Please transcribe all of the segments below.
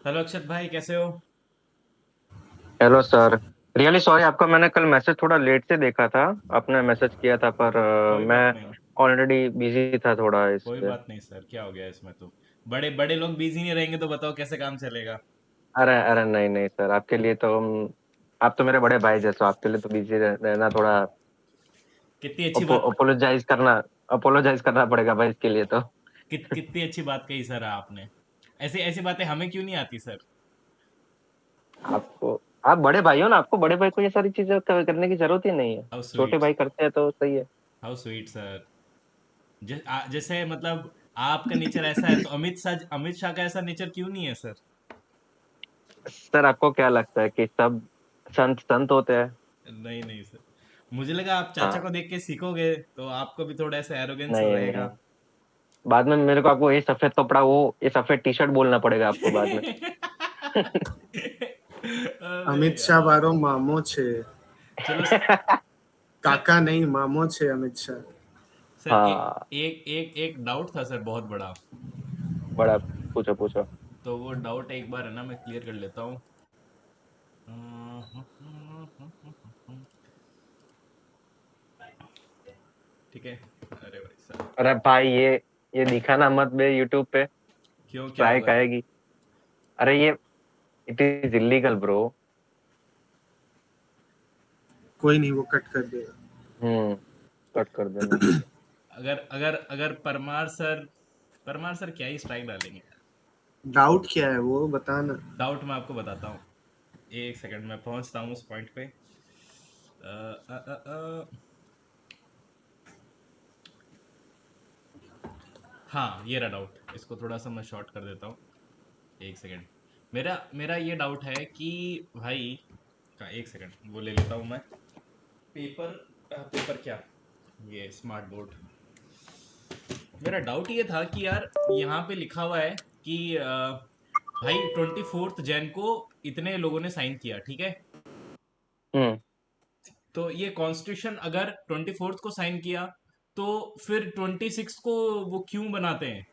Hello अक्षत भाई, कैसे हो? Hello sir. रियली सॉरी, आपका मैंने कल मैसेज थोड़ा लेट से देखा था। आपने मैसेज किया था पर कोई बात मैं नहीं। ऑलरेडी बिजी था थोड़ा कोई इसलिए। बात नहीं सर, क्या हो गया इसमें तो। बड़े बड़े लोग बिजी नहीं रहेंगे तो बताओ कैसे काम चलेगा। अरे अरे नहीं नहीं सर, आपके लिए तो आप तो मेरे बड़े भाई जैसे हो, आपके लिए तो बिजी रहना थोड़ा कितनी अच्छी बात। अपोलोजाइज करना अपोलोजाइज करना पड़ेगा भाई इसके लिए तो। कितनी अच्छी बात कही सर आपने। ऐसी ऐसी बातें हमें क्यों नहीं आती सर? आपको आप बड़े भाई हो ना, आपको बड़े भाई को ये सारी चीजें करने की जरूरत ही नहीं है। हाउ छोटे स्वीट। भाई करते हैं तो सही है। How sweet sir. जैसे मतलब आपका नेचर ऐसा है तो अमित शाह का ऐसा नेचर क्यों नहीं है सर? सर आपको क्या लगता है कि सब संत संत होते हैं? नहीं नहीं सर, मुझे लगा आप चाचा को हाँ। देख के सीखोगे तो आपको भी थोड़ा ऐसा एरोगेंस नहीं रहेगा। नहीं, बाद में मेरे को आपको ये सफेद कपड़ा, वो ये सफेद टी शर्ट बोलना पड़ेगा आपको बाद में। अबे अमित शाह यार। बारो मामो छे। चलो सर। काका नहीं मामो छे अमित शाह। सर एक हाँ। एक एक एक डाउट था सर, बहुत बड़ा। बड़ा। पूछो पूछो। तो वो डाउट एक बार है ना, मैं क्लियर कर लेता हूँ। ठीक है। अरे भाई सर। अरे भाई ये दिखाना मत बे यूट्यूब पे। क्यों, क्या ट्राई होगा? आएगी। अरे ये इट इज इलीगल ब्रो। कोई नहीं, वो कट कर देगा। कट कर देना। अगर अगर अगर परमार सर क्या ही स्ट्राइक डालेंगे यार। डाउट क्या है वो बताना। डाउट मैं आपको बताता हूँ। एक सेकंड में पहुंचता हूँ उस पॉइंट पे। अ, अ, अ, अ, हाँ, ये रहा डाउट। इसको थोड़ा सा मैं शॉर्ट कर देता हूँ। एक सेकंड। मेरा मेरा ये डाउट है कि भाई का, एक सेकंड वो ले लेता हूँ मैं। पेपर। पेपर क्या, ये स्मार्ट बोर्ड। मेरा डाउट ये था कि यार, यहाँ पे लिखा हुआ है कि भाई 24 जैन को इतने लोगों ने साइन किया, ठीक है। हम्म। तो ये कॉन्स्टिट्यूशन अगर 24 को साइन किया तो फिर 26 को वो क्यों बनाते हैं?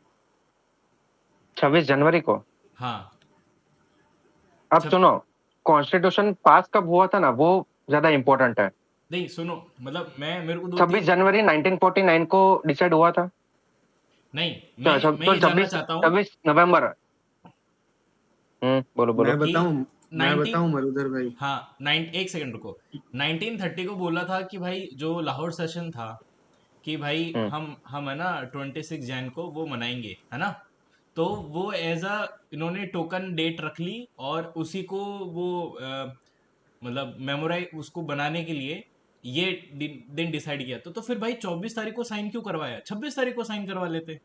26 जनवरी को। हाँ। अब छब सुनो, कॉन्स्टिट्यूशन पास कब हुआ था ना, वो ज्यादा इम्पोर्टेंट है। नहीं, सुनो। मतलब मैं मेरे को दो छब्बीस तीन। जनवरी 1949 को डिसाइड हुआ था। नहीं, मैं तो ये जानना छब्बीस चाहता हूँ। 26 नवंबर। बोलो बोलो। मैं कि बताऊं। मैं 19 बताऊं मरुधर भाई। हाँ, नाइन एक सेकंड रुको। 1930 को बोला था कि भाई जो लाहौर सेशन था, कि भाई हम्म। हम है ना 26 जैन को वो मनाएंगे, है ना। तो वो एज अ इन्होंने टोकन डेट रख ली, और उसी को वो मतलब मेमोराइज उसको बनाने के लिए ये दिन डिसाइड किया। तो फिर भाई 24 तारीख को साइन क्यों करवाया? 26 तारीख को साइन करवा लेते।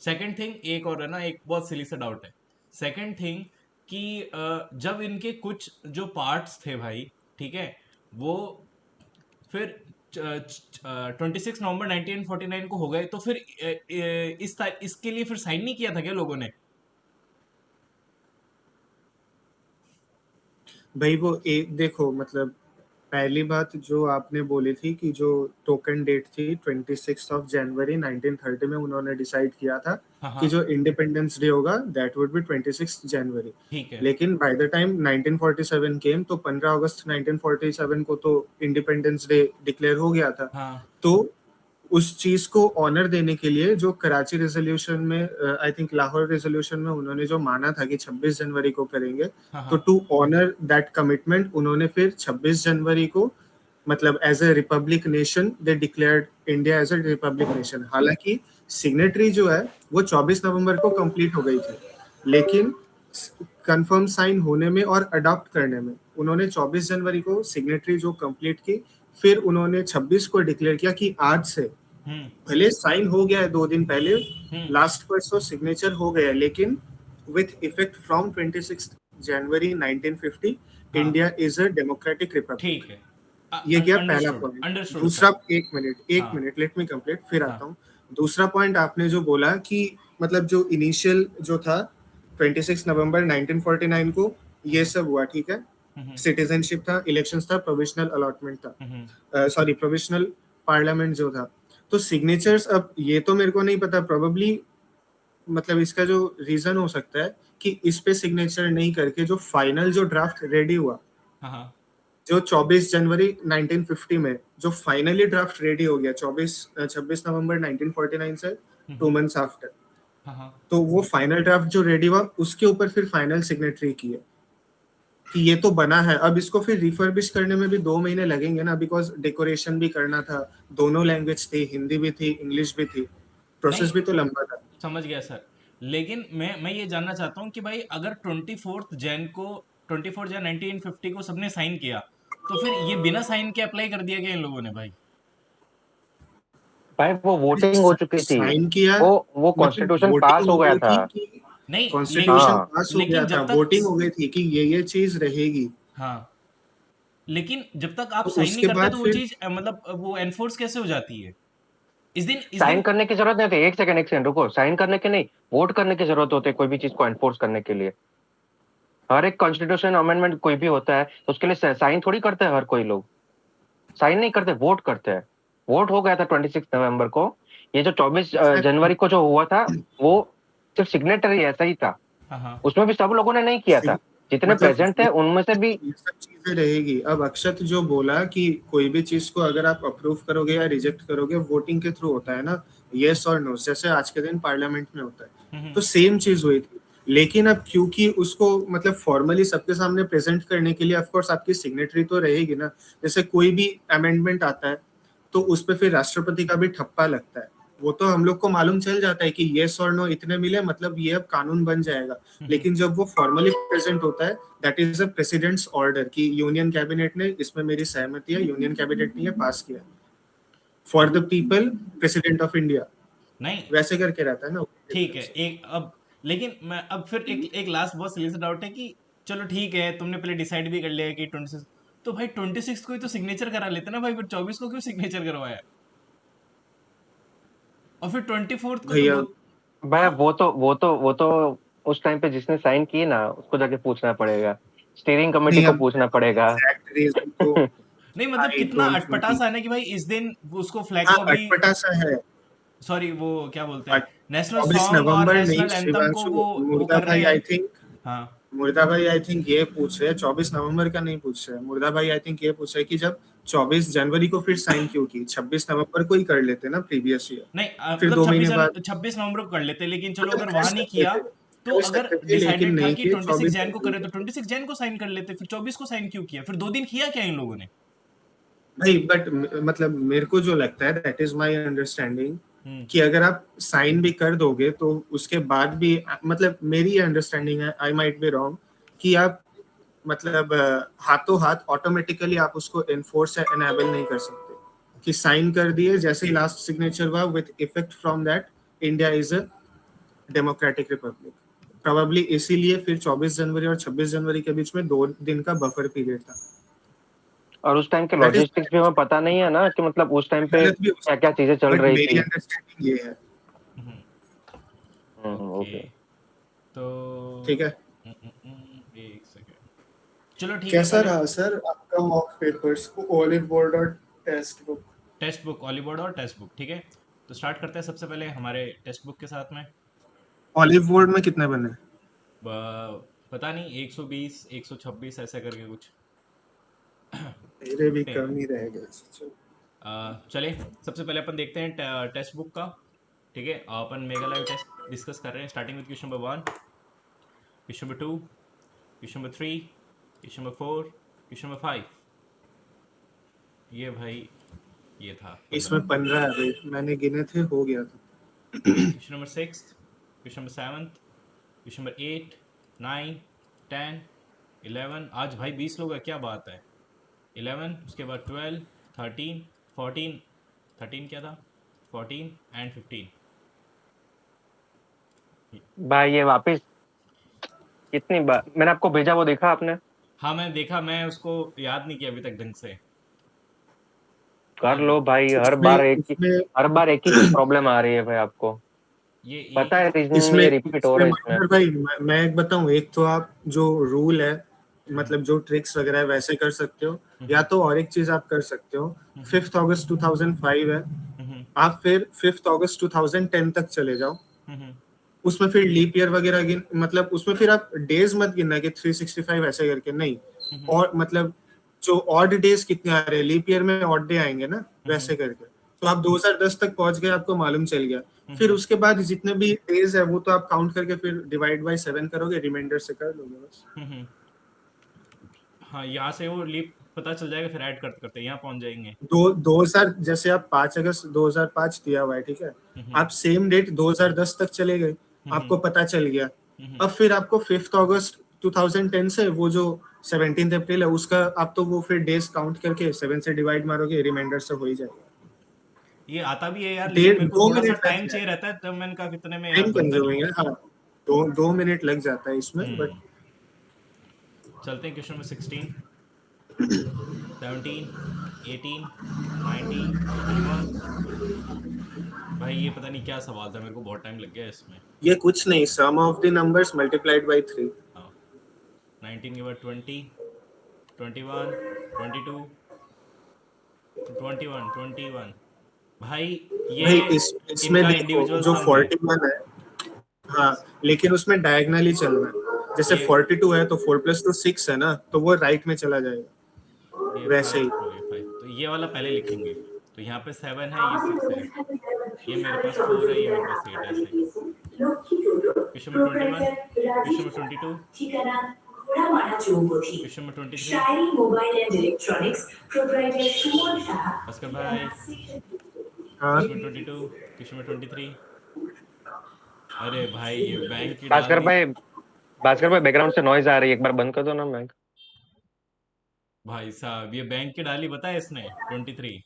सेकंड थिंग, एक और है ना, एक बहुत सिली सा डाउट है। सेकंड थिंग कि जब इनके कुछ जो पार्ट्स थे भाई, ठीक है, वो फिर 26 नवंबर 1949 को हो गए, तो फिर इसके लिए फिर साइन नहीं किया था क्या लोगों ने? भाई वो एक देखो मतलब, पहली बात जो आपने बोली थी कि जो टोकन डेट थी 26 जनवरी 1930 में उन्होंने डिसाइड किया था हाँ कि हाँ। जो इंडिपेंडेंस डे होगा दैट वुड बी 26 जनवरी। ठीक है। लेकिन बाय द टाइम 1947 केम तो 15 अगस्त 1947 को तो इंडिपेंडेंस डे डिक्लेयर हो गया था। हाँ तो उस चीज को ऑनर देने के लिए जो कराची रेजोल्यूशन में, आई थिंक लाहौर रेजोल्यूशन में उन्होंने जो माना था कि 26 जनवरी को करेंगे, हाँ तो हाँ। टू ऑनर दैट कमिटमेंट उन्होंने फिर 26 जनवरी को मतलब as a republic nation they declared India as a republic nation. हालांकि सिग्नेटरी जो है वो 24 नवंबर को कंप्लीट हो गई थी, लेकिन कंफर्म साइन होने में और अडॉप्ट करने में उन्होंने 24 जनवरी को सिग्नेटरी जो कंप्लीट की, फिर उन्होंने 26 को डिक्लेयर किया कि आज से हम्म भले साइन हो गया है 2 दिन पहले, हम्म। लास्ट परसों सिग्नेचर हो गया है, लेकिन विथ इफेक्ट फ्रॉम 26 जनवरी 1950 हाँ। India is a democratic Republic. ठीक है। ये गया पहला अंडरस्टूड पॉइंट। अंडरस्टूड दूसरा, सर। एक हाँ मिनट लेट मी कंप्लीट फिर हाँ। आता हूँ। दूसरा पॉइंट आपने जो बोला कि मतलब जो इनिशियल जो था 26 नवंबर 1949 को ये हम्म सब हुआ, ठीक है। हम्म सिटीजनशिप था, इलेक्शंस था, प्रोविजनल अलॉटमेंट हम्म था, सॉरी प्रोविजनल पार्लियामेंट जो था। तो सिग्नेचर्स अब ये तो मेरे को नहीं पता, प्रोबेबली मतलब इसका जो रीजन हो सकता है कि इस पे सिग्नेचर नहीं करके जो फाइनल जो ड्राफ्ट रेडी हुआ, हाँ हाँ जो 24 जनवरी 1950 में जो फाइनली ड्राफ्ट रेडी हो गया, 26 नवंबर 1949 से 2 मंथ्स आफ्टर, हाँ हाँ तो वो फाइनल ड्राफ्ट जो रेडी हुआ उसके ऊपर फिर फाइनल सिग्नेटरी की है कि ये तो बना है। अब इसको फिर रिफर्बिश करने में भी 2 महीने लगेंगे ना, बिकॉज डेकोरेशन भी करना था, दोनों लैंग्वेज थी, हिंदी भी थी, इंग्लिश भी थी, नहीं प्रोसेस भी तो लंबा था। समझ गया सर। लेकिन मैं ये जानना चाहता हूँ कि भाई अगर 24 जैन 1950 को सबने साइन किया, तो फिर ये बिना साइन के अप्लाई कर दिया गया इन लोगों ने भाई। भाई वो वोटिंग हो चुकी थी, साइन किया, वो मतलब कॉन्स्टिट्यूशन पास वोटिंग हो हो गया गई था। थी कि नहीं कॉन्स्टिट्यूशन हाँ पास हो गया लेकिन था, जब तक वोटिंग हो गई थी कि ये चीज रहेगी। हाँ, लेकिन जब तक आप तो साइन नहीं उसके करते बाद तो वो फिर चीज मतलब वो एनफोर्स कैसे हो जाती है? इस साइन दिन करने की जरूरत नहीं थी, एक सेकंड रुको, साइन करने की नहीं, वोट करने की जरूरत होती है कोई भी चीज को एनफोर्स करने के लिए। हर एक कॉन्स्टिट्यूशन अमेंडमेंट कोई भी होता है तो उसके लिए साइन थोड़ी करते हैं हर कोई लोग, साइन नहीं करते, वोट करते हैं। वोट हो गया था 26 नवंबर को। ये जो 24 जनवरी को जो हुआ था वो सिर्फ सिग्नेटरी ऐसा ही था, हाँ हाँ उसमें भी सब लोगों ने नहीं किया था, जितने मतलब प्रेजेंट थे उनमें से भी। ये सब चीजें रहेगी। अब अक्षत जो बोला कि कोई भी चीज को अगर आप अप्रूव करोगे या रिजेक्ट करोगे वोटिंग के थ्रू होता है ना, यस और नो, जैसे आज के दिन पार्लियामेंट में होता है, तो सेम चीज हुई थी। लेकिन अब क्योंकि उसको मतलब फॉर्मली सबके सामने प्रेजेंट करने के लिए ऑफ कोर्स आपकी सिग्नेटरी तो रहेगी ना, जैसे कोई भी अमेंडमेंट आता है तो उस पर फिर राष्ट्रपति का भी ठप्पा लगता है। वो तो हम लोग को मालूम चल जाता है कि येस और नो इतने मिले मतलब ये अब कानून बन जाएगा। लेकिन जब वो फॉर्मली प्रेजेंट होता है, that is a president's order कि यूनियन कैबिनेट ने इसमें मेरी सहमति है, यूनियन कैबिनेट ने ये पास किया, for the people president of India, नहीं वैसे करके रहता है ना। ठीक है एक अब, लेकिन मैं अब फिर एक लास्ट बहुत सीरियस डाउट है कि चलो ठीक है तुमने पहले डिसाइड भी कर लिया कि 26, तो भाई 26 को ही तो सिग्नेचर करा लेते ना भाई, फिर 24 को क्यों सिग्नेचर करवाया? और फिर 24 को तो भैया दो। भाई हाँ वो तो उस टाइम पे जिसने साइन किए ना उसको जाके पूछना पड़ेगा, स्टीयरिंग कमेटी नहीं, को अब पूछना पड़ेगा। एग्जैक्ट रीजन तो नहीं मतलब आई कितना डोंट नो अटपटा कि सा है ना कि भाई इस दिन उसको फ्लैग हाँ को भी, अटपटा सा है। सॉरी वो क्या बोलते हैं, नेशनल 24 सॉन्ग और नवंबर नहीं, नेशनल एंथम को शिवांशु, वो मुर्दा कर रहे भाई हैं। आई थिंक, हाँ मुर्दा भाई आई थिंक ये पूछ रहे हैं 24 नवंबर का नहीं पूछ रहे हैं। मुर्दा भाई आई थिंक ये पूछ रहे हैं कि जब 24 जनवरी को फिर साइन क्यों की, 26 नवंबर को ही कर लेते ना प्रीवियस ईयर, नहीं फिर मतलब 2 महीने बाद 26 नवंबर को कर लेते, लेकिन चलो मतलब अगर कर वहां नहीं सकते किया थे, तो कर अगर सकते थे लेकिन डिसाइडेड था नहीं कि किए, 26 24 जैन को जनवरी करे तो को। 26 जैन को साइन कर लेते, फिर 24 को साइन क्यों किया? फिर 2 दिन किया क्या इन लोगों ने? भाई बट मतलब मेरे को जो लगता है, दैट इज माय अंडरस्टैंडिंग, हम्म कि अगर आप साइन भी कर दोगे तो उसके बाद भी मतलब मेरी अंडरस्टैंडिंग है, आई माइट बी रॉन्ग, कि आप मतलब हाथों हाथ ऑटोमेटिकली आप उसको एनफोर्स या एनेबल नहीं कर सकते कि साइन कर दिए जैसे ही लास्ट सिग्नेचर हुआ with effect from that India is a democratic Republic. Probably इसीलिए फिर 24 जनवरी और 26 जनवरी के बीच में 2 दिन का बफर पीरियड था। और उस टाइम के दैट इज लॉजिस्टिक्स भी हमें पता नहीं है ना कि मतलब उस टाइम पे गलत भी हो क्या क्या सकता चीजें है, चल बट रही मेरी थी। अंडरस्टैंडिंग ये है। हम्म, ओके ओके। तो ठीक है, एक सेकेंड, चलो ठीक है कैसा पहले रहा सर आपका मॉक पेपर्स, ओलिव बोर्ड और test book? Text book, Oliveboard और टेक्स्ट बुक, ठीक है। तो स्टार्ट करते हैं सबसे पहले हमारे टेक्स्ट बुक के साथ में। ओलिव बोर्ड में कितने बने? पता नहीं 120 126 ऐसा करके कुछ। मेरे भी देखते हैं। कम ही रह गए चलो। चले सबसे पहले अपन देखते हैं टेक्स्ट बुक का, ठीक है। अपन मेघालय टेस्ट डिस्कस कर रहे हैं, starting with question number 1, question number 2, question number 3, question number 4, question number 5। ये भाई ये था 15। इसमें 15 है भाई, मैंने गिने थे, हो गया था। Question number 6, question number 7, question number 8, 9, 10, 11। आज भाई 20 लोग हैं, क्या बात है। 11, उसके बाद 12, 13, 14, 13 क्या था, 14 एंड 15। भाई ये वापस कितनी बार मैंने आपको भेजा वो देखा आपने? हाँ मैं देखा, मैं उसको याद नहीं किया अभी तक ढंग से। कर हाँ लो भाई, इसमें इसमें हर बार एक ही चीज प्रॉब्लम आ रही है भाई आपको, ये पता एक है रीजनिंग में इसमें ये रिपीट हो इसमें रहा है इसमें। महेंद्र भाई, मैं एक बताऊं, एक तो आप जो रूल है मतलब जो ट्रिक्स वगैरह है वैसे कर सकते हो, या तो और एक चीज आप कर सकते हो। 5 अगस्त 2005 है, आप फिर 5 अगस्त 2010 तक चले जाओ, उसमें फिर लीप ईयर वगैरह मतलब उसमें फिर आप डेज मत गिनना कि 365 ऐसे करके, नहीं। और मतलब जो ऑड डेज कितने आ रहे हैं, लीप ईयर में ऑड डे आएंगे ना, वैसे करके। तो आप 2010 तक पहुंच गए, आपको मालूम चल गया। फिर उसके बाद जितने भी डेज है वो तो आप काउंट करके फिर डिवाइड बाय 7 करोगे, रिमाइंडर से कर लोगे बस। हाँ, यहाँ से वो लीप पता चल जाएगा, फिर ऐड करते करते यहाँ पहुंच जाएंगे। 2000 जैसे आप 5 अगस्त 2005 दिया हुआ है, ठीक है, आप सेम डेट 2010 तक चले गए, आपको पता चल गया। अब फिर आपको 5 अगस्त 2010 से वो जो 17 अप्रैल है उसका आप तो वो फिर डेज काउंट करके 7 से डिवाइड मारोगे, रिमाइंडर से हो ही जाएगा। ये आता भी है यार, लेकिन डेढ़ मेरे को 2 थोड़ा सा मिनट टाइम लग चाहिए जाएगा, रहता है, तब मैंने कहा कितने में यार टाइम बनता नहीं कंज्यूमिंग है। हाँ, 2 मिनट लग जाता है इसमें, है। बट चलते हैं क्वेश्चन नंबर 16, 17, 18, 19, 21। भाई ये पता नहीं क्या सवाल था, मेरे को बहुत टाइम लग गया इसमें। ये कुछ नहीं, sum of the numbers multiplied by 3। हाँ, 19 के बाद 20, 21, 22, 21, 21। भाई ये भाई इसमें इनका देखो इंडिविजुअल जो सम है। 41 है, हाँ, लेकिन उसमें डायगनली चलना है। जैसे ये 42 है तो 4 + 2 6 है ना, तो वो राइट में चला जाएगा, ये वैसे 5 ही। हो गए 5, तो ये वाला पहले लिखेंगे। तो यहाँ पे 7 है, ये 6 है, ये मेरे पास 4 है, ये मेरे पास 8 है, ऐसे। Question number 21, question number 22, question number 23। Bhaskar भाई, हाँ, क्वेश्चन नंबर 22, क्वेश्चन नंबर 23। अरे भाई ये बैंक की डाल भास्कर दी। भाई, भास्कर भाई बैकग्राउंड से नॉइज आ रही है, एक बार बंद कर दो ना मैक। भाई साहब ये बैंक की डाली बताया इसने 23।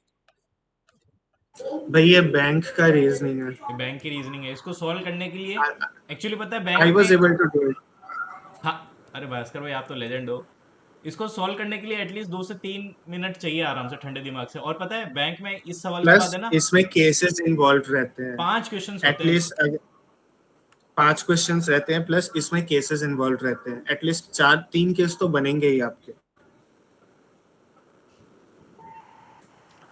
भाई ये बैंक का रीजनिंग है। ये बैंक की रीजनिंग है, इसको सॉल्व करने के लिए एक्चुअली पता है बैंक आई वाज में। Able to do it. हाँ, अरे भास्कर भाई आप तो लेजेंड हो। इसको सॉल्व करने के लिए एटलीस्ट 2 से 3 मिनट चाहिए आराम से ठंडे दिमाग से। और पता है बैंक में इस सवाल के बाद प्लस है ना इसमें केसेस इन्वॉल्व रहते हैं, 5 क्वेश्चंस होते हैं। एटलीस्ट 5 क्वेश्चंस रहते हैं, प्लस इसमें केसेस इन्वॉल्व रहते हैं, एटलीस्ट 3 केस तो बनेंगे ही आपके।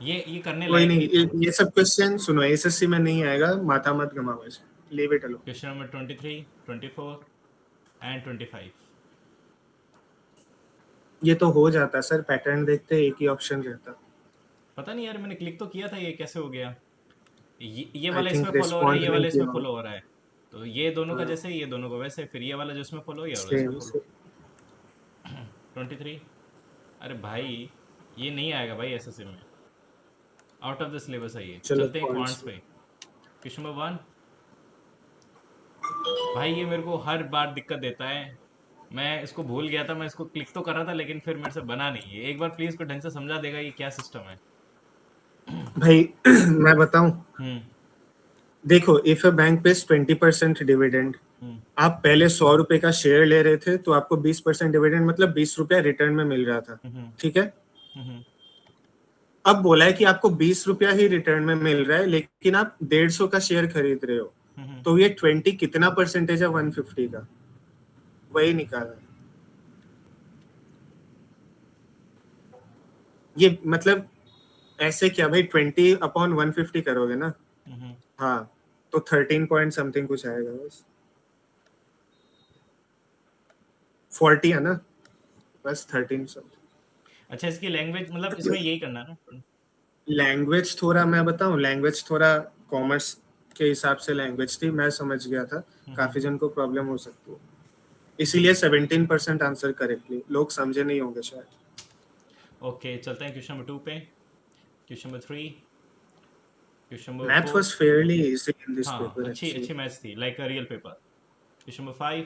ये करने कोई लायक नहीं, नहीं था। ये सब क्वेश्चन सुनो, एसएससी में नहीं आएगा, माथा मत घमाओ इसे, leave it alone. Question number 23, 24 and 25। ये तो हो जाता सर, पैटर्न देखते एक ही ऑप्शन रहता। पता नहीं यार, मैंने क्लिक तो किया था, ये कैसे हो गया। ये आई वाला इसमें थिंक फॉलो हो रहा है, रिस्पॉन्ड ये नहीं वाला इसमें किया फॉलो हो रहा है। तो ये दोनों का होगा। जैसे, ये दोनों का वैसे, फिर ये वाला जो इसमें फॉलो, ये वाला इसमें सेम फॉलो। 23। अरे भाई ये नहीं आएगा भाई एसएससी में, आउट ऑफ द सिलेबस है ये। चलो चलते हैं क्वांट्स पे। Question number 1। भाई ये मेरे को हर बार दिक्कत देता है, मैं इसको भूल गया था, मैं इसको क्लिक तो कर रहा था लेकिन फिर मेरे से बना नहीं। ये एक बार प्लीज को ढंग से समझा देगा ये क्या सिस्टम है। भाई मैं बताऊं, हम्म देखो, if a bank pays 20% dividend, हम्म आप पहले 100 रुपए का शेयर ले रहे थे तो आपको 20% डिविडेंड मतलब 20 रुपया रिटर्न में मिल रहा था, हम्म ठीक है। हम्म अब बोला है कि आपको 20 रुपया ही रिटर्न में मिल रहा है, लेकिन आप 150 का शेयर खरीद रहे हो, हम्म तो ये 20 कितना परसेंटेज है 150 का, वही निकाला है। ये मतलब ऐसे क्या भाई, 20/150 करोगे ना, हम्म। हाँ, तो 13 पॉइंट समथिंग कुछ आएगा बस। 40 है ना, बस 13 समथिंग। अच्छा, इसकी लैंग्वेज मतलब इसमें यही करना है ना। लैंग्वेज थोड़ा मैं बताऊं, लैंग्वेज थोड़ा कॉमर्स के हिसाब से लैंग्वेज थी, मैं समझ गया था, काफी जन को प्रॉब्लम हो सकती है, इसीलिए 17% आंसर करेक्टली, लोग समझे नहीं होंगे शायद। ओके, चलते हैं क्वेश्चन नंबर 2 पे। Question number 3, question number math 4। Was Fairlie easy in this हाँ, पेपर अच्छी एक्चुअली। अच्छी मैथ्स थी, like a real paper. Question number 5।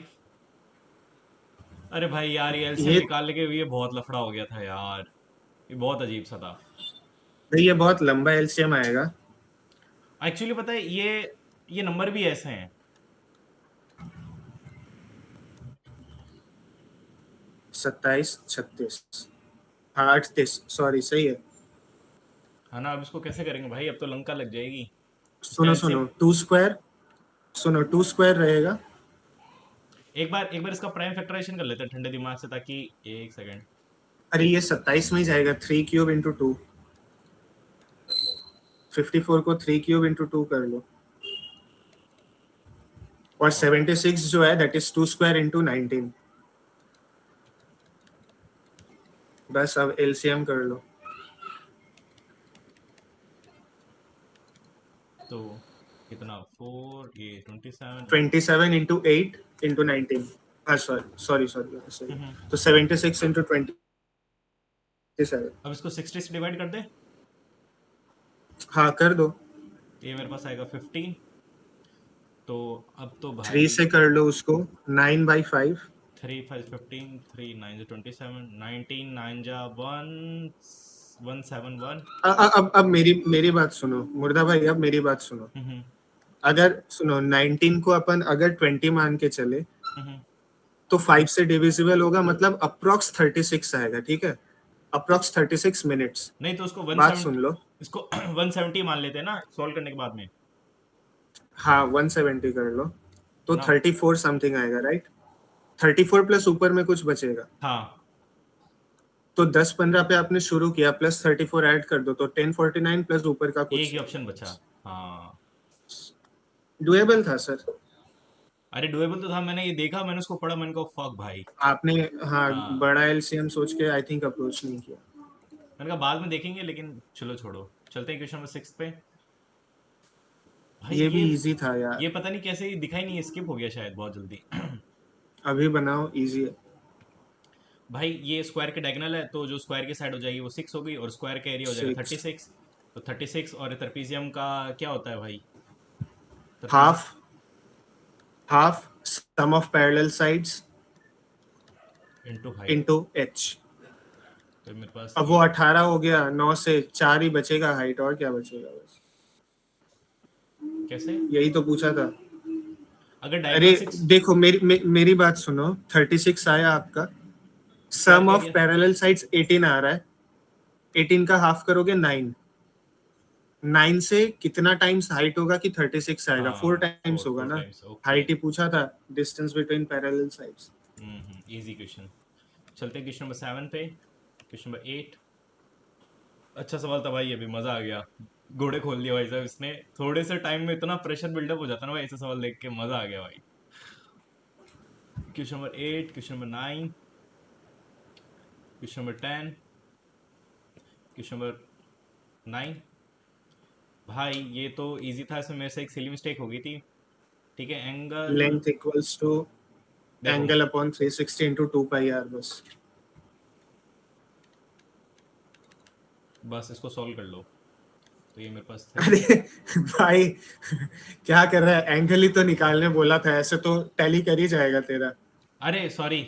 अरे भाई यार ये एलसीएम ये निकालने के लिए बहुत लफड़ा हो गया था यार, ये बहुत अजीब सा था। ये बहुत लंबा एलसीएम आएगा। एक्चुअली पता है ये नंबर भी ऐसे हैं। 27 36, हाँ 38, सॉरी सही है। है ना, अब इसको कैसे करेंगे भाई, अब तो लंका लग जाएगी। इसका सुनो एलसीएम सुनो, 2 स्क्वायर, सुनो 2 स्क्वायर रहेगा। एक बार इसका प्राइम फैक्टराइजेशन कर लेते हैं ठंडे दिमाग से, ताकि एक सेकंड। अरे ये 27 में ही जाएगा, 3 क्यूब इंटू 2, 54 को 3 क्यूब इंटू 2 कर लो। और 76 जो है दैट इज 2 स्क्वायर इंटू 19। बस अब एलसीएम कर लो। तो कितना 4 ये 27 27 इंटू 8 इंटू 19। हाँ सॉरी सॉरी सॉरी। तो 76 इंटू 27। अब इसको 60 से डिवाइड कर दे। हाँ कर दो। तो ये मेरे पास आएगा 15। तो अब तो 3 भाई से कर लो उसको 9/5। 3 5 15 3 9 जा 27 19 9 जा 1 171। अब मेरी मेरी बात सुनो मुर्दा भाई, अब मेरी बात सुनो। अगर सुनो 19 को अपन अगर 20 मान के चले तो 5 से डिविजिबल होगा, मतलब अप्रोक्स 36 आएगा, ठीक है? Approx 36 minutes. नहीं तो उसको बात 170, सुन लो। इसको 170 मान लेते हैं ना सॉल्व करने के बाद में। हाँ 170 कर लो तो ना 34 समथिंग आएगा, राइट? 34 प्लस ऊपर में कुछ बचेगा। हाँ तो 10-15 पे आपने शुरू किया, प्लस 34 ऐड कर दो तो 1049 प्लस ऊपर का एक कुछ। ही ऑप्शन बचा। हाँ डुएबल था सर। अरे डुएबल तो था, मैंने ये देखा, मैंने उसको पढ़ा, मैंने कहा फक भाई। आपने हाँ हाँ बड़ा एलसीएम सोच के आई थिंक अप्रोच नहीं किया। मैंने कहा बाद में देखेंगे, लेकिन चलो छोड़ो, चलते हैं क्वेश्चन नंबर 6 पे। भाई ये ये भी इजी था ये यार। पता नहीं कैसे दिखाई नहीं, स्किप हो गया शायद बहुत जल्दी। अभी बनाओ, इजी है। भाई ये स्क्वायर के डायगोनल है, तो जो स्क्वायर की साइड हो जाएगी वो 6 हो गई, और स्क्वायर का एरिया हो जाएगा 6 36। तो 36 और ट्रेपेजियम का क्या होता है भाई? Trapezium half half sum of parallel sides into height. Into H. तो मेरे पास अब वो ये 18 हो गया, 9 से 4 ही बचेगा हाइट, और क्या बचेगा बस। कैसे, यही तो पूछा था। अगर अरे डायगोनल 6 देखो मेरी बात सुनो। 36 आया आपका, स्क्वायर सम का ऑफ एरिया। पैरेलल साइड्स 18 आ रहा है। 18 का हाफ करोगे 9। 9 से कितना टाइम्स हाइट होगा कि 36 आएगा? 4 हाँ टाइम्स फोर होगा फोर ना। Times, okay. हाइट ही पूछा था, distance between parallel sides. Easy question. चलते हैं क्वेश्चन नंबर 7 पे। Question number 8। अच्छा सवाल था भाई, अभी मजा आ गया। घोड़े खोल दिया भाई साहब इसने, थोड़े से टाइम में इतना प्रेशर बिल्डअप हो जाता है ना भाई, ऐसे सवाल देख के मजा आ गया भाई। Question number 8, question number 9, question number 10, question number 9। भाई ये तो इजी था, इसमें मेरे से एक सिली मिस्टेक हो गई थी। ठीक है, एंगल लेंथ इक्वल्स टू देखो, angle upon 360 into 2 pi r बस। बस इसको सॉल्व कर लो। तो ये मेरे पास अरे 3। भाई क्या कर रहा है? एंगल ही तो निकालने बोला था, ऐसे तो टैली कर ही जाएगा तेरा। अरे सॉरी,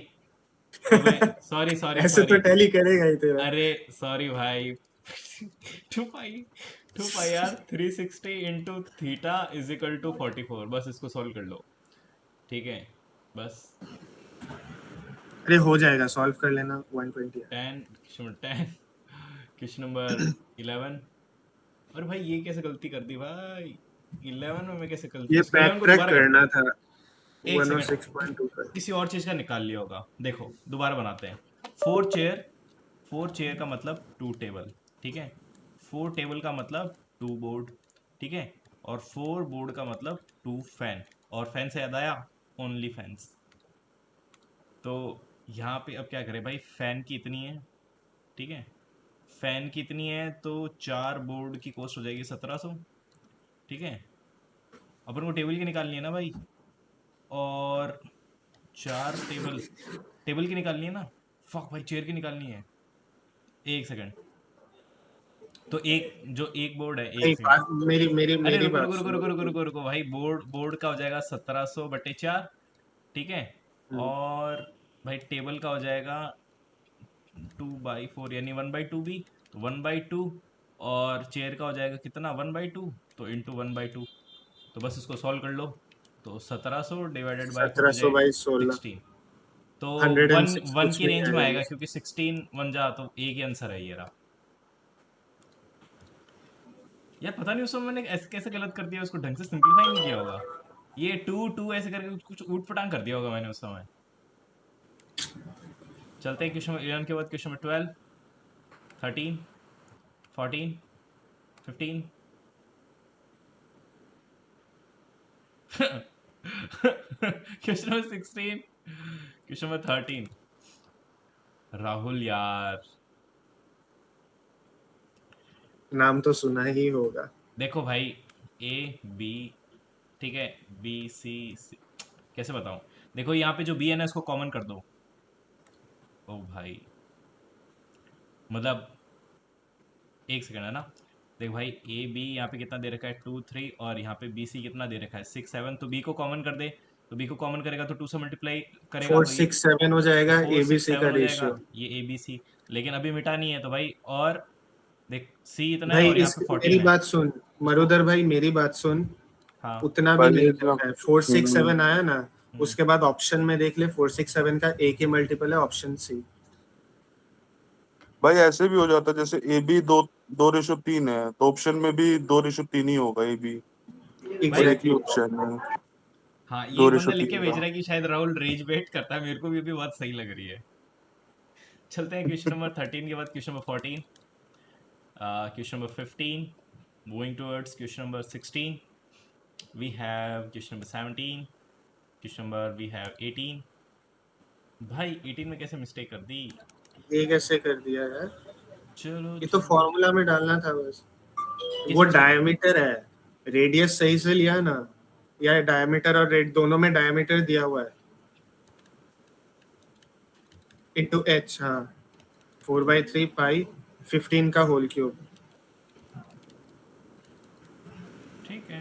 अबे सॉरी सॉरी ऐसे सॉरी। तो टैली करेगा ही तेरा। अरे सॉरी भाई। 2 पाई, 2 पाई यार 360 into theta is equal to 44। बस इसको सॉल्व कर लो, ठीक है? बस अरे हो जाएगा, सॉल्व कर लेना। 120 है। 10, क्वेश्चन नंबर 10, क्वेश्चन नंबर 11। और भाई ये कैसे गलती कर दी भाई? 11 में मैं कैसे गलती, ये इसको बैक 11 को ट्रैक दोबारा करते करना हैं। था। एक सेकंड, 106.25। किसी और चीज का निकाल लिया होगा, देखो दोबारा बनाते हैं। 4 चेयर, 4 चेयर का मतलब 2 टेबल, ठीक है? 4 टेबल का मतलब 2 बोर्ड, ठीक है? और 4 बोर्ड का मतलब 2 फैन। और फैन से याद आया, ओनली फैंस। तो यहाँ पे अब क्या करें भाई, फैन की इतनी है, ठीक है? फैन की इतनी है तो 4 बोर्ड की कॉस्ट हो जाएगी 1700, ठीक है? अपन को टेबल की निकालनी है ना भाई, और 4 टेबल, टेबल की निकालनी है ना। फक भाई, चेयर की निकालनी है। एक सेकंड, तो एक जो एक बोर्ड है, एक नहीं, सेकंड। मेरी मेरी अरे मेरी रुको बात रुको रुको सुनो। रुको रुको रुको रुको भाई, बोर्ड बोर्ड का हो जाएगा 1700/4, ठीक है? हम्म, और भाई टेबल का हो जाएगा 2/4, यानी 1/2 भी, तो 1/2। और चेयर का हो जाएगा कितना, 1/2, तो इंटू 1/2। तो बस इसको सॉल्व कर लो। तो 1700 डिवाइडेड बाई 4 हो 1700 जाए बाई 16। 16। तो वन 106 वन कुछ की नहीं रेंज में आएगा आएगा, ये। क्योंकि 16 वन जा तो एक ही आंसर है ये रहा। यार पता नहीं उस समय मैंने ऐसे कैसे गलत कर दिया, उसको ढंग से सिंपलीफाई नहीं किया होगा। ये 2 2 ऐसे करके कुछ ऊट पटांग कर दिया होगा मैंने उस समय। चलते हैं क्वेश्चन 11 के बाद question 12, 13, 14, 15। Question number 16, question number 13। Rahul यार, नाम तो सुना ही होगा। देखो भाई, ए बी, ठीक है, बी सी, कैसे बताऊं? देखो यहाँ पे जो बी है ना, इसको कॉमन कर दो। ओ भाई, मतलब एक सेकंड है ना। देख भाई, ए बी यहाँ पे कितना दे रखा है, 2 3, और यहाँ पे बी सी कितना दे रखा है, 6 7। तो बी को कॉमन कर दे, तो बी को कॉमन करेगा तो 2 से मल्टीप्लाई करेगा, 4 6 7 हो तो जाएगा फोर सिक्स ABC का सेवन हो जाएगा, रेशियो। ये ए बी सी। लेकिन अभी मिटा नहीं है तो भाई, और देख सी इतना है भाई और यहाँ पे इसकी 14 मेरी है। बात सुन, इसको, मरुदर भाई मेरी बात सुन, हाँ। उतना भी भाई नहीं इतना करना है। 4 6 7 आया ना, हम्म, उसके बाद ऑप्शन में देख ले 4 6 7 का एक ही मल्टीपल है, ऑप्शन सी। भाई ऐसे भी हो जाता है, जैसे ए बी 2:3 है, तो ऑप्शन में भी 2:3 ही होगा ए बी, और भाई एक ही एग्जैक्टली। ऑप्शन है हाँ, दो ये रेशो बंदा लिख के तीन भेज का रहा है कि शायद राहुल रेज बेट करता है, मेरे को भी अभी बहुत सही लग रही है। चलते हैं क्वेश्चन नंबर 13 के बाद question number 14, question number 15, moving towards question number 16, we have question number 17, question number we have 18। भाई 18 में कैसे मिस्टेक कर दी? ये कैसे कर दिया यार? चलो ये तो चलो, फॉर्मूला में डालना था बस। किस वो में सर? डायमीटर है, रेडियस सही से लिया ना, या डायमीटर और रेड दोनों में डायमीटर दिया हुआ है इनटू h। हाँ, 4/3 पाई 15 का होल क्यूब। ठीक है,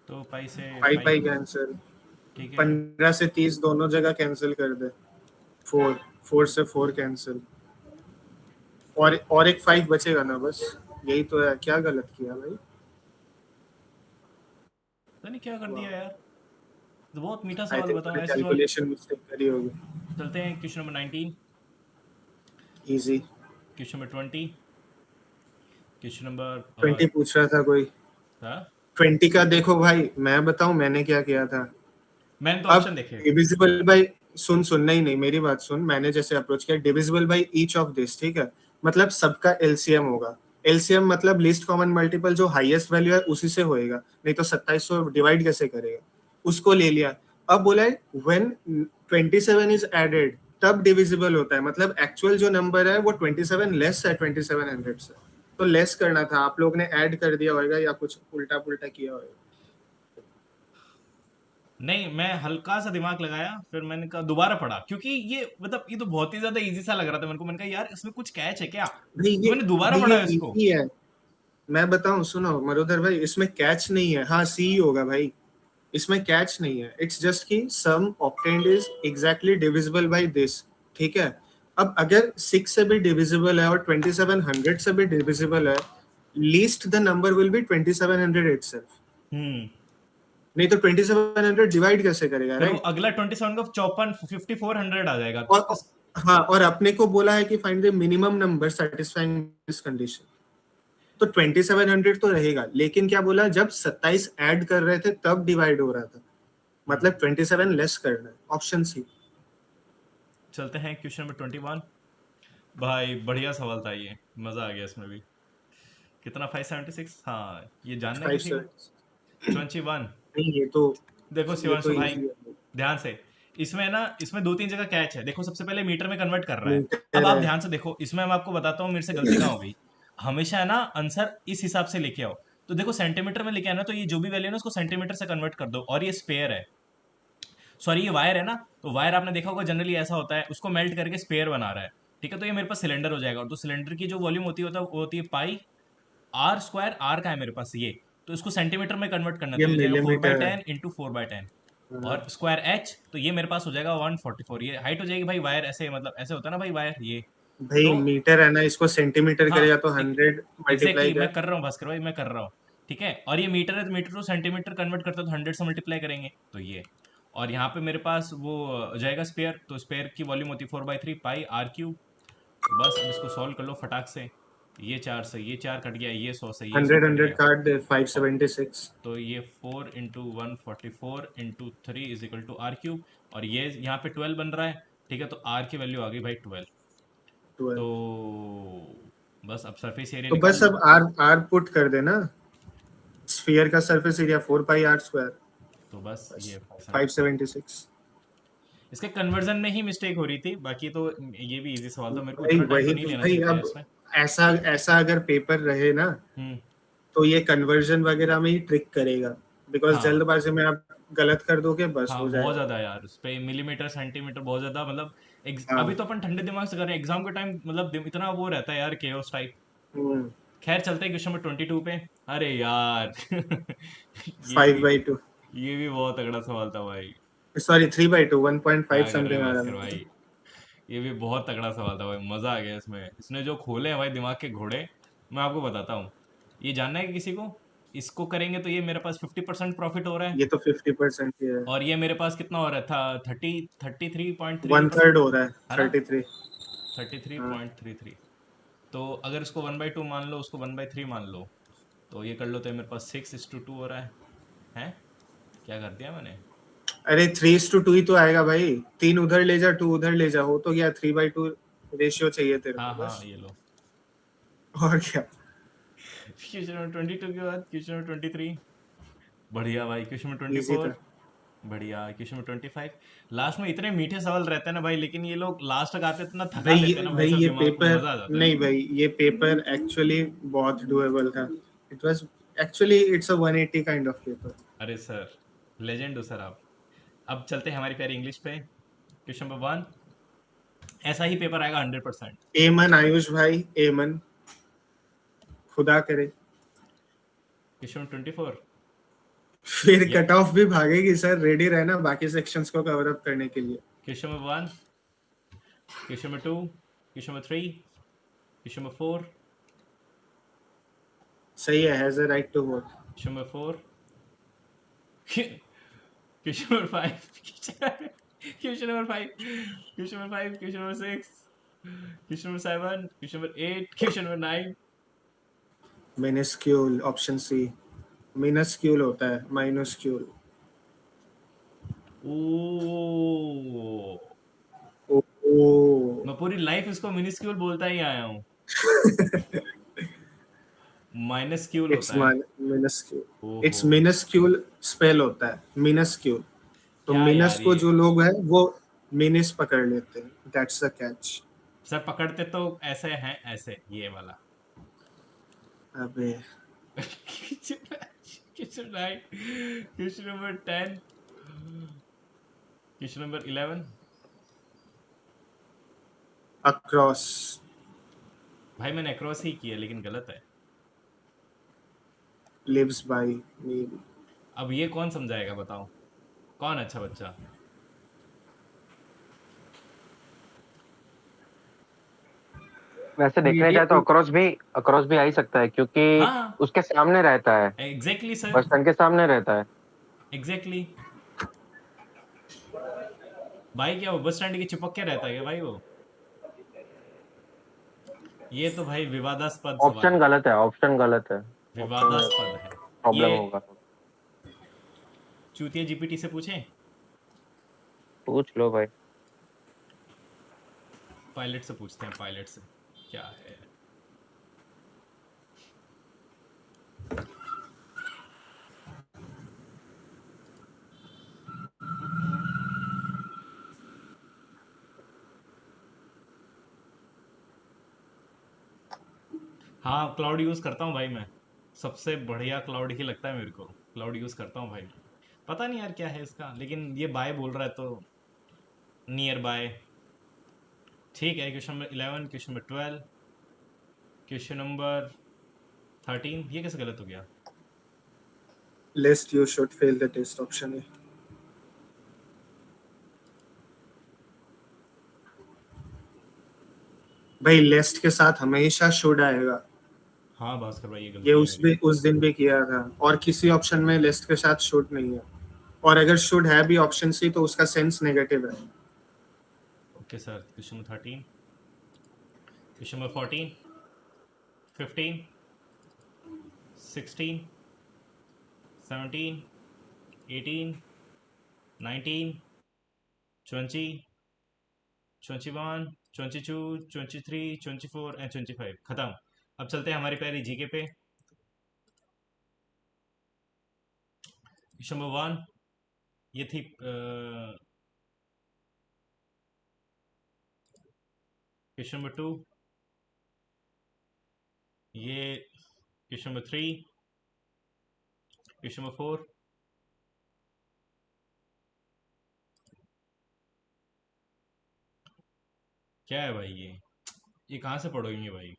तो पाई से पाई पाई, पाई कैंसिल, ठीक है। 15 से 30 दोनों जगह कैंसिल कर दे। 4 4 से 4 कैंसिल, और एक 5 बचेगा ना बस। यही तो है, क्या गलत किया भाई? पता नहीं क्या कर दिया यार, तो बहुत मीठा आई सवाल थिंक बताओ मैंने ऐसे सवाल। कैलकुलेशन मिस्टेक करी होगी। चलते हैं question number 19, easy. Question number 20, question 20 number पूछ रहा था कोई। था। 20 का देखो भाई, मैं बताऊं मैंने क्या किया था। मैंने तो अब ऑप्शन देखे। डिविजिबल बाई, सुन नहीं नहीं मेरी बात सुन, मैंने जैसे अप्रोच किया divisible by each of this, ठीक है? मतलब सबका एलसीएम होगा। एलसीएम मतलब लीस्ट कॉमन मल्टीपल, जो हाईएस्ट वैल्यू है उसी से होएगा, नहीं तो 2700 डिवाइड कैसे करेगा? उसको ले लिया। अब बोला है व्हेन 27 इज एडेड तब डिविजिबल होता है, मतलब एक्चुअल जो नंबर है वो 27 लेस है 2700 से, तो लेस करना था। आप लोग ने ऐड कर दिया होगा या कुछ उल्टा पुल्टा किया होगा। नहीं, मैं हल्का सा दिमाग लगाया, फिर मैंने कहा दोबारा पढ़ा, क्योंकि ये मतलब ये तो बहुत ही ज्यादा इजी सा लग रहा था मेरे को। मैंने कहा यार इसमें कुछ कैच है क्या, नहीं तो मैंने दोबारा भाई ये पढ़ा इसको। इजी है। मैं बताऊं सुनो मरुधर भाई, इसमें कैच नहीं है। हाँ सी होगा भाई, इसमें कैच नहीं है। इट्स जस्ट कि sum obtained is exactly divisible by this, ठीक है? अब अगर 6 से भी डिविजिबल है और 2700 से भी डिविजिबल है, least the number will be 2700 itself. हम्म, नहीं तो 2700 डिवाइड कैसे करेगा, फिर वो राइट? अगला 27 का 5400 आ जाएगा, तो और हाँ, और अपने को बोला है कि find the minimum number satisfying this condition, तो 2700 तो रहेगा। लेकिन क्या बोला, जब 27 ऐड कर रहे थे तब डिवाइड हो रहा था, मतलब 27 लेस करना है, ऑप्शन सी। चलते हैं क्वेश्चन नंबर 21। भाई बढ़िया सवाल था ये, मजा आ गया इसमें भी। कितना, 576? हाँ, ये जानना है फाइव किसी से को। 21। नहीं, देखो ये तो शिवांशु भाई, इजी है। ध्यान से। इसमें ना, इसमें दो तीन जगह कैच है। देखो सबसे पहले मीटर में कन्वर्ट कर रहा है। अब मीटर आप है। ध्यान से देखो, इसमें मैं आपको बताता हूँ मेरे से गलती कहाँ हो गई। हमेशा है ना आंसर इस हिसाब से लेके आओ। तो देखो सेंटीमीटर में लेके आना, तो ये जो भी वैल्यू है ना उसको सेंटीमीटर से कन्वर्ट कर दो। और ये स्पेयर है, सॉरी ये वायर है ना, तो वायर आपने देखा होगा जनरली ऐसा होता है, उसको मेल्ट करके स्पेयर बना रहा है। ठीक है, तो ये मेरे पास सिलेंडर हो जाएगा। और तो सिलेंडर की जो वॉल्यूम होती है वो होती है पाई आर स्क्वायर। आर का है मेरे पास ये, तो इसको सेंटीमीटर में कन्वर्ट करना, ये तो ये हो जाएगा फोर बाई मिलीमीटर है। Ten into 4/10। हाँ। और स्क्वायर एच, तो ये मेरे पास हो जाएगा 144। ये हाइट हो जाएगी भाई वायर, ऐसे मतलब ऐसे होता है ना भाई वायर ये। भाई तो मीटर है ना, इसको सेंटीमीटर हाँ, करेगा तो 100 मल्टीप्लाई एग्जैक्टली मैं कर। कर रहा हूँ भास्कर भाई, मैं कर रहा हूँ। ठीक है, और ये मीटर है, तो मीटर को सेंटीमीटर कन्वर्ट करता है तो 100 से मल्टीप्लाई करेंगे, तो ये। और यहाँ पे मेरे पास वो हो जाएगा स्पेयर, तो स्पेयर की वॉल्यूम होती है 4/3 पाई आर क्यूब। तो बस अब इसको सॉल्व कर लो फटाक से। ये 4 से ये 4 कट गया, ये 100 से ये 100 100 कट 100 गया। काट दे, और 576। तो ये 4 into 144 into 3 is equal to r cube. और ये यहाँ पे 12 बन रहा है। ठीक है, तो आर की वैल्यू आ गई भाई 12। 12। तो बस अब सरफेस एरिया तो निकाल बस लो। अब आर आर पुट कर देना। स्फीयर का surface area 4 pi r square. तो बस ये 576। इसके कन्वर्जन में ही मिस्टेक हो रही थी, बाकी तो ये भी इजी सवाल था, मेरे को भाई इतना टाइम तो वही नहीं तो लेना भाई, चाहिए था अब इसमें। ऐसा ऐसा अगर पेपर रहे ना हम्म। तो ये कन्वर्जन वगैरह में ही ट्रिक करेगा, बिकॉज हाँ जल्दबाजी में आप गलत कर दोगे बस हाँ, हो बहुत जाएगा। ज्यादा यार उस पे मिलीमीटर सेंटीमीटर बहुत ज्यादा, मतलब अभी हाँ। तो अपन ठंडे दिमाग से कर रहे हैं, एग्जाम के टाइम मतलब इतना वो रहता है यार, केओस टाइप। हम्म। खैर चलते हैं क्वेश्चन नंबर 22 पे। अरे यार ये फाइव भी बाई टू ये भी बहुत तगड़ा सवाल था भाई। सॉरी 3/2, 1.5 क्या कर रहे समथिंग हैं आ रहा भास्कर था। भाई, ये भी बहुत तगड़ा सवाल था भाई, मजा आ गया इसमें, इसने जो खोले हैं भाई दिमाग के घोड़े। मैं आपको बताता हूँ, ये जानना है कि किसी को, इसको करेंगे तो ये मेरे पास 50% प्रॉफिट हो रहा है, ये तो 50% ही है। और ये मेरे पास कितना हो रहा था, 33.33 वन थर्ड हो रहा है, है ना, 33। हाँ। 33.33। तो अगर इसको 1/2 मान लो, उसको 1/3 मान लो, तो ये कर लो, तो ये मेरे पास 6:2 हो रहा है। क्या कर दिया मैंने? अरे 3:2 ही तो आएगा भाई, 3 उधर ले जा 2 उधर ले जा, हो तो गया 3/2 रेशियो चाहिए तेरे हाँ को हाँ, बस। ये लो। और क्या। क्वेश्चन नंबर 22 के बाद क्वेश्चन नंबर 23, बढ़िया भाई। क्वेश्चन नंबर इजी 24, था। बढ़िया। क्वेश्चन नंबर 25, लास्ट में इतने मीठे सवाल रहते हैं ना भाई, लेकिन ये लोग लास्ट तक आते इतना थका देते हैं ना भाई भाई साहब, ये दिमाग को पेपर, मजा आ जाता है। नहीं भाई ये पेपर एक्चुअली बहुत डुएबल था। It was actually it's a 180 kind of paper. अरे सर, लेजेंड हो सर आप। अब चलते हैं हमारी प्यारी इंग्लिश पे। क्वेश्चन नंबर 1, ऐसा ही पेपर आएगा 100%। एमन आयुष भाई, एमन, खुदा करे। क्वेश्चन नंबर 24, फिर या कट ऑफ भी भागेगी सर, रेडी रहना बाकी सेक्शंस को कवर अप करने के लिए। Question number 1, question number 2, question number 3, question number 4, सही है, has a right to vote. Question number 4, question number 5, question number 5, question number 5, question number 6, question number 7, question number 8, question number 9। Miniscule, option C. Minuscule होता है, माइनस्क्यूल। ओ, ओ, ओ। मैं पूरी life इसको minuscule बोलता ही आया हूँ। माइनस्क्यूल इट्स होता है। मिनस्क्यूल, ओहो, इट्स मिनस्क्यूल स्पेल होता है, मिनस्क्यूल। तो क्या मिनस यार को ये, जो लोग हैं वो मिनिस पकड़ लेते हैं, दैट्स द कैच। सर पकड़ते तो ऐसे हैं, ऐसे ये वाला। अबे question 9, question number 10, question number 11। Across. भाई मैंने अक्रॉस ही किया, लेकिन गलत है। लिव्स बाय मील। अब ये कौन समझाएगा बताओ, कौन अच्छा बच्चा? वैसे देखने जाए तो मीडियम। अक्रॉस भी आ ही सकता है, क्योंकि हाँ, उसके सामने रहता है, एग्जैक्टली सर, बस सन के सामने रहता है। एग्जैक्टली। भाई क्या वो बस स्टैंड के चिपक के रहता है क्या भाई वो? ये तो भाई विवादास्पद सवाल ऑप्शन है, गलत है, ऑप्शन गलत है। ऑप्शन में विवादास्पद है ये। प्रॉब्लम होगा। चूतिया जीपीटी से पूछें? पूछ लो भाई। पायलट से पूछते हैं, पायलट से क्या है। हाँ, क्लाउड यूज करता हूँ भाई मैं, सबसे बढ़िया क्लाउड ही लगता है मेरे को, क्लाउड यूज करता हूँ भाई। पता नहीं यार क्या है इसका, लेकिन ये बाय बोल रहा है तो नियर बाय। ठीक है, question number 11, question number 12, question number 13, ये कैसे गलत हो गया? Lest you should fail the test, option A. भाई लेस्ट के साथ हमेशा शुड आएगा। हाँ भास्कर भाई, ये ये गलती है मेरी। उस दिन भी किया था, और किसी ऑप्शन में लिस्ट के साथ शुड नहीं है, और अगर शुड है भी ऑप्शन सी तो उसका सेंस नेगेटिव है। Okay sir, question number 13, question number 14, 15, 16, 17, 18, 19, 20, 21, 22, 23, 24 and 25, खत्म। अब चलते हैं हमारी प्यारी जीके पे। क्वेश्चन नंबर 1, ये थी क्वेश्चन नंबर 2, ये क्वेश्चन नंबर 3, क्वेश्चन नंबर 4। क्या है भाई ये कहाँ से पढ़ोगे भाई?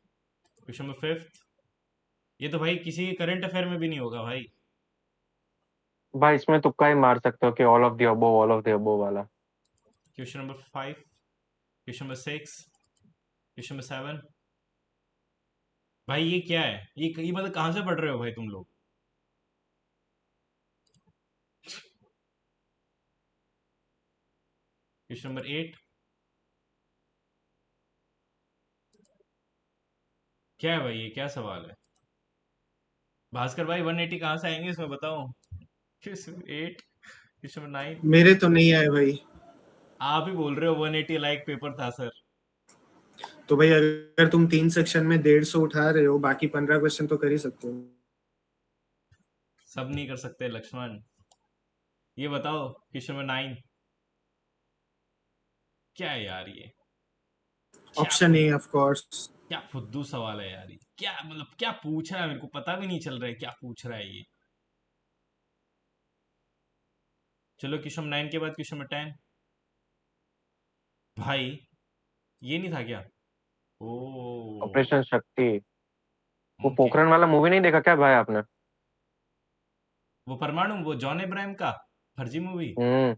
क्वेश्चन नंबर 5, ये तो भाई किसी करंट अफेयर में भी नहीं होगा भाई। भाई इसमें तुक्का ही मार सकते हो कि ऑल ऑफ द अबोव वाला। Question number 5, question number 6, question number 7। भाई ये क्या है? ये मतलब कहाँ से पढ़ रहे हो भाई तुम लोग? Question number 8। क्या है भाई, ये क्या सवाल है? भास्कर भाई 180 कहाँ से आएंगे इसमें बताओ। Question 8, question number 9। मेरे तो नहीं आए भाई। आप ही बोल रहे हो 180 लाइक पेपर था सर। तो भाई अगर तुम 3 सेक्शन में 150 उठा रहे हो, बाकी 15 क्वेश्चन तो कर ही सकते हो। सब नहीं कर सकते लक्ष्मण। ये बताओ क्वेश्चन नंबर 9 क्या है यार ये? क्या option food A of course. क्या फुद्दू सवाल है यार ये? क्या मतलब क्या पूछ रहा है, मेरे को पता भी नहीं चल रहा है क्या पूछ रहा है ये। चलो क्वेश्चन नंबर 9 के बाद क्वेश्चन नंबर 10। भाई ये नहीं था क्या? ओ। ऑपरेशन शक्ति। वो ओके। पोखरण वाला मूवी नहीं देखा क्या भाई आपने? वो परमाणु, वो जॉन अब्राहम का फर्जी मूवी। हम्म।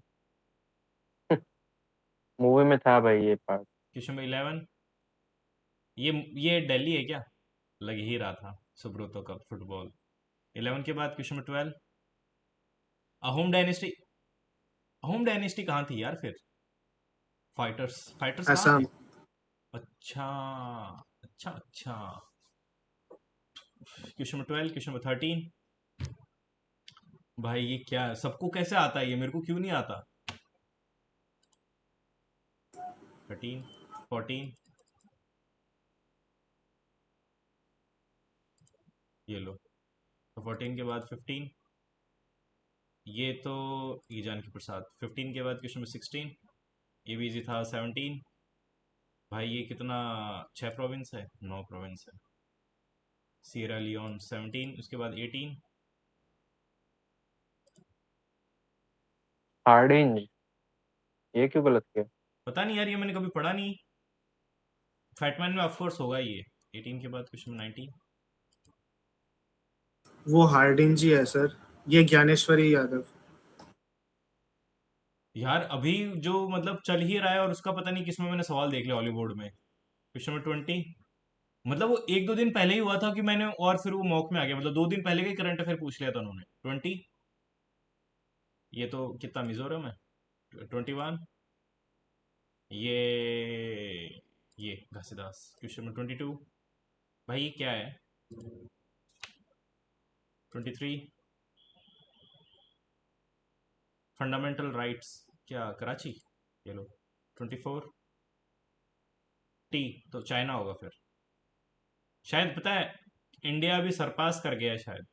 मूवी में था भाई ये पार्ट। Question number 11। ये दिल्ली है क्या? लग ही रहा था, सुब्रोतो का फुटबॉल। 11 के बाद question number 12। Ahom dynasty. Ahom dynasty कहाँ थी यार फिर? फाइटर्स फाइटर्स कहाँ थे? असम। अच्छा, अच्छा अच्छा। Question number 12, question number 13। भाई ये क्या है? सबको कैसे आता है ये, मेरे को क्यों नहीं आता? 13, 14। ये लो। तो 14 के बाद 15। ये तो ये जानकी प्रसाद। 15 के बाद क्वेश्चन नंबर 16। ये भी इजी था। 17। भाई ये कितना, 6 प्रोविंस है, 9 प्रोविंस है। Sierra Leone. 17, उसके बाद 18। हार्डिंज। ये क्यों गलत किया? पता नहीं यार, ये मैंने कभी पढ़ा नहीं। फैटमैन में ऑफकोर्स होगा ये। 18 के बाद क्वेश्चन 19। वो हार्डिन जी है सर, ये ज्ञानेश्वरी यादव। यार अभी जो मतलब चल ही रहा है, और उसका पता नहीं किसमें मैंने सवाल देख लिया हॉलीवुड में। Question number 20। मतलब वो 1-2 दिन पहले ही हुआ था कि मैंने, और फिर वो मॉक में आ गया, मतलब 2 दिन पहले का ही करंट अफेयर पूछ लिया था उन्होंने। 20। ये तो कितना, मिजोरम है। 21। ये घासीदास। Question number 22। भाई ये क्या है? 23। फंडामेंटल राइट्स, क्या कराची? ये लो। 24। टी, तो चाइना होगा फिर शायद, पता है, इंडिया भी सरपास कर गया है शायद।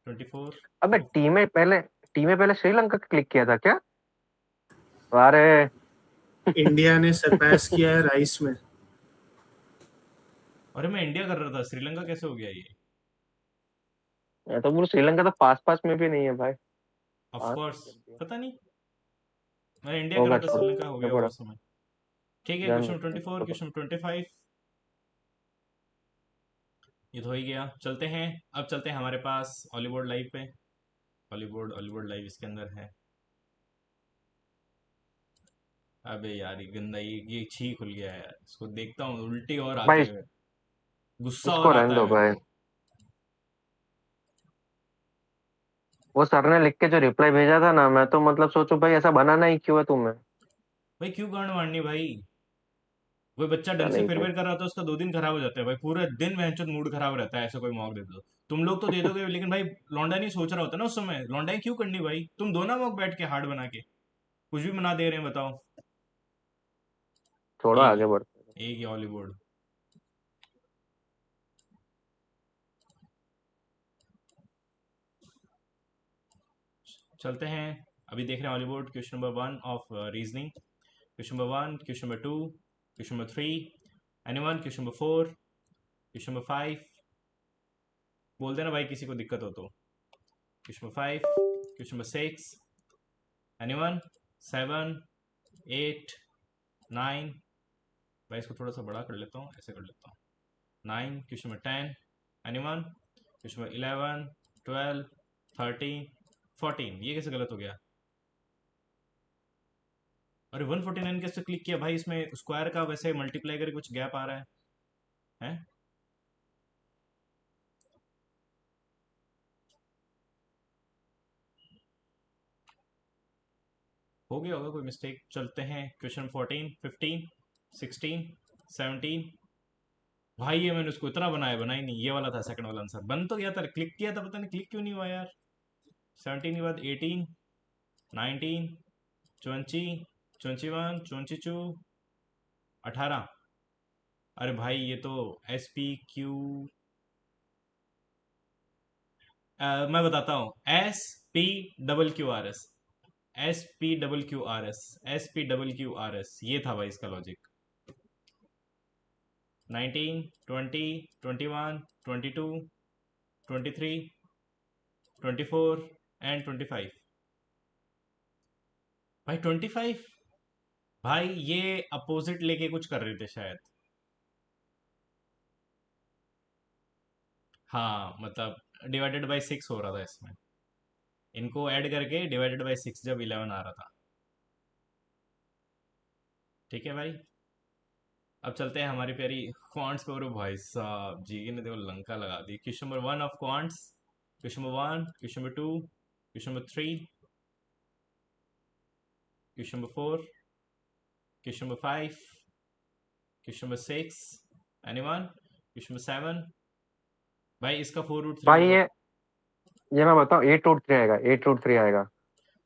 24। अबे टीम में पहले श्रीलंका का क्लिक किया था क्या? अरे इंडिया ने सरपास किया है राइस में। अरे मैं इंडिया कर रहा था, श्रीलंका कैसे हो गया ये? मैं तो बोलूं श्रीलंका तो पास पास में भी नहीं है भाई। Of pass course. कर दिया। पता नहीं, मैं इंडिया कर होगा, रहा था, छोड़ो, श्रीलंका हो आगे गया होगा बढ़ो। उस समय। ठीक है, जान क्वेश्चन दो, 24, छोड़ो। क्वेश्चन 25। ये तो हो ही गया। चलते हैं, अब चलते हैं हमारे पास हॉलीवुड लाइव पे। हॉलीवुड हॉलीवुड लाइव इसके अंदर है। अबे यार ये गंदा, ये छी खुल गया है यार, इसको देखता हूँ उल्टी और आते भाई हुए, गुस्सा इसको और रहने आता है दो मेरे भाई। को। वो सर ने लिख के जो रिप्लाई भेजा था ना, मैं तो मतलब सोचू भाई ऐसा बनाना ही क्यों है तुम्हें। भाई क्यों गांड मारनी भाई? कोई बच्चा ढंग चल से ही फिर भाई। फिर कर रहा था, उसका 2 दिन खराब हो जाता है भाई, पूरे दिन वहचोद मूड खराब रहता है, ऐसे कोई मॉक दे दो। तुम लोग तो दे दोगे, लेकिन भाई लौंडा नहीं सोच रहा होता ना उस समय, लौंडाई क्यों करनी भाई? तुम दो ना मॉक बैठ के हार्ड बना के, कुछ भी बना दे रहे हैं बताओ। छोड़ो, एक आगे बढ़ते हैं। एक ही हॉलीवुड। चलते हैं अभी देख रहे हैं Hollywood. Question number 1 of reasoning. Question number 1, question number 2, question number 3, anyone, question number 4, question number 5। बोल देना भाई किसी को दिक्कत हो तो। Question number 5, question number 6, anyone, 7, 8, 9। भाई इसको थोड़ा सा बड़ा कर लेता हूँ, ऐसे कर लेता हूँ। 9, question number 10, anyone, question number 11, 12, 13, 14। ये कैसे गलत हो गया? अरे 149 कैसे क्लिक किया भाई? इसमें स्क्वायर का वैसे मल्टीप्लाई करके कुछ गैप आ रहा है हैं? हो गया होगा कोई मिस्टेक। चलते हैं क्वेश्चन 14, 15, 16, 17। भाई ये मैंने उसको इतना बना ही नहीं। ये वाला था सेकंड वाला आंसर। बन तो गया था, क्लिक किया था, पता नहीं क्लिक क्यों नहीं हुआ यार। 17 के बाद 18, 19, 20, 21, 22, 18। अरे भाई ये तो एस पी क्यू, मैं बताता हूँ। SPQRS, SPQRS, SPQRS, ये था भाई इसका लॉजिक। 19, 20, 21, 22, 23, 24 एंड 25। भाई 25। भाई ये अपोजिट लेके कुछ कर रहे थे शायद। हाँ मतलब डिवाइडेड बाय 6 हो रहा था इसमें। इनको ऐड करके डिवाइडेड बाय 6 जब 11 आ रहा था। ठीक है भाई। अब चलते हैं हमारी प्यारी क्वांट्स पे। और भाई साहब जी ने देखो लंका लगा दी। Question number 1 of quants. Question number 1, question number 2, question number 3, question number 4, question number 5, question number 6, anyone, question number 7। भाई इसका 4 रूट 3 भाई मतलब। ये मैं बताऊँ 8√3 आएगा, 8√3 आएगा।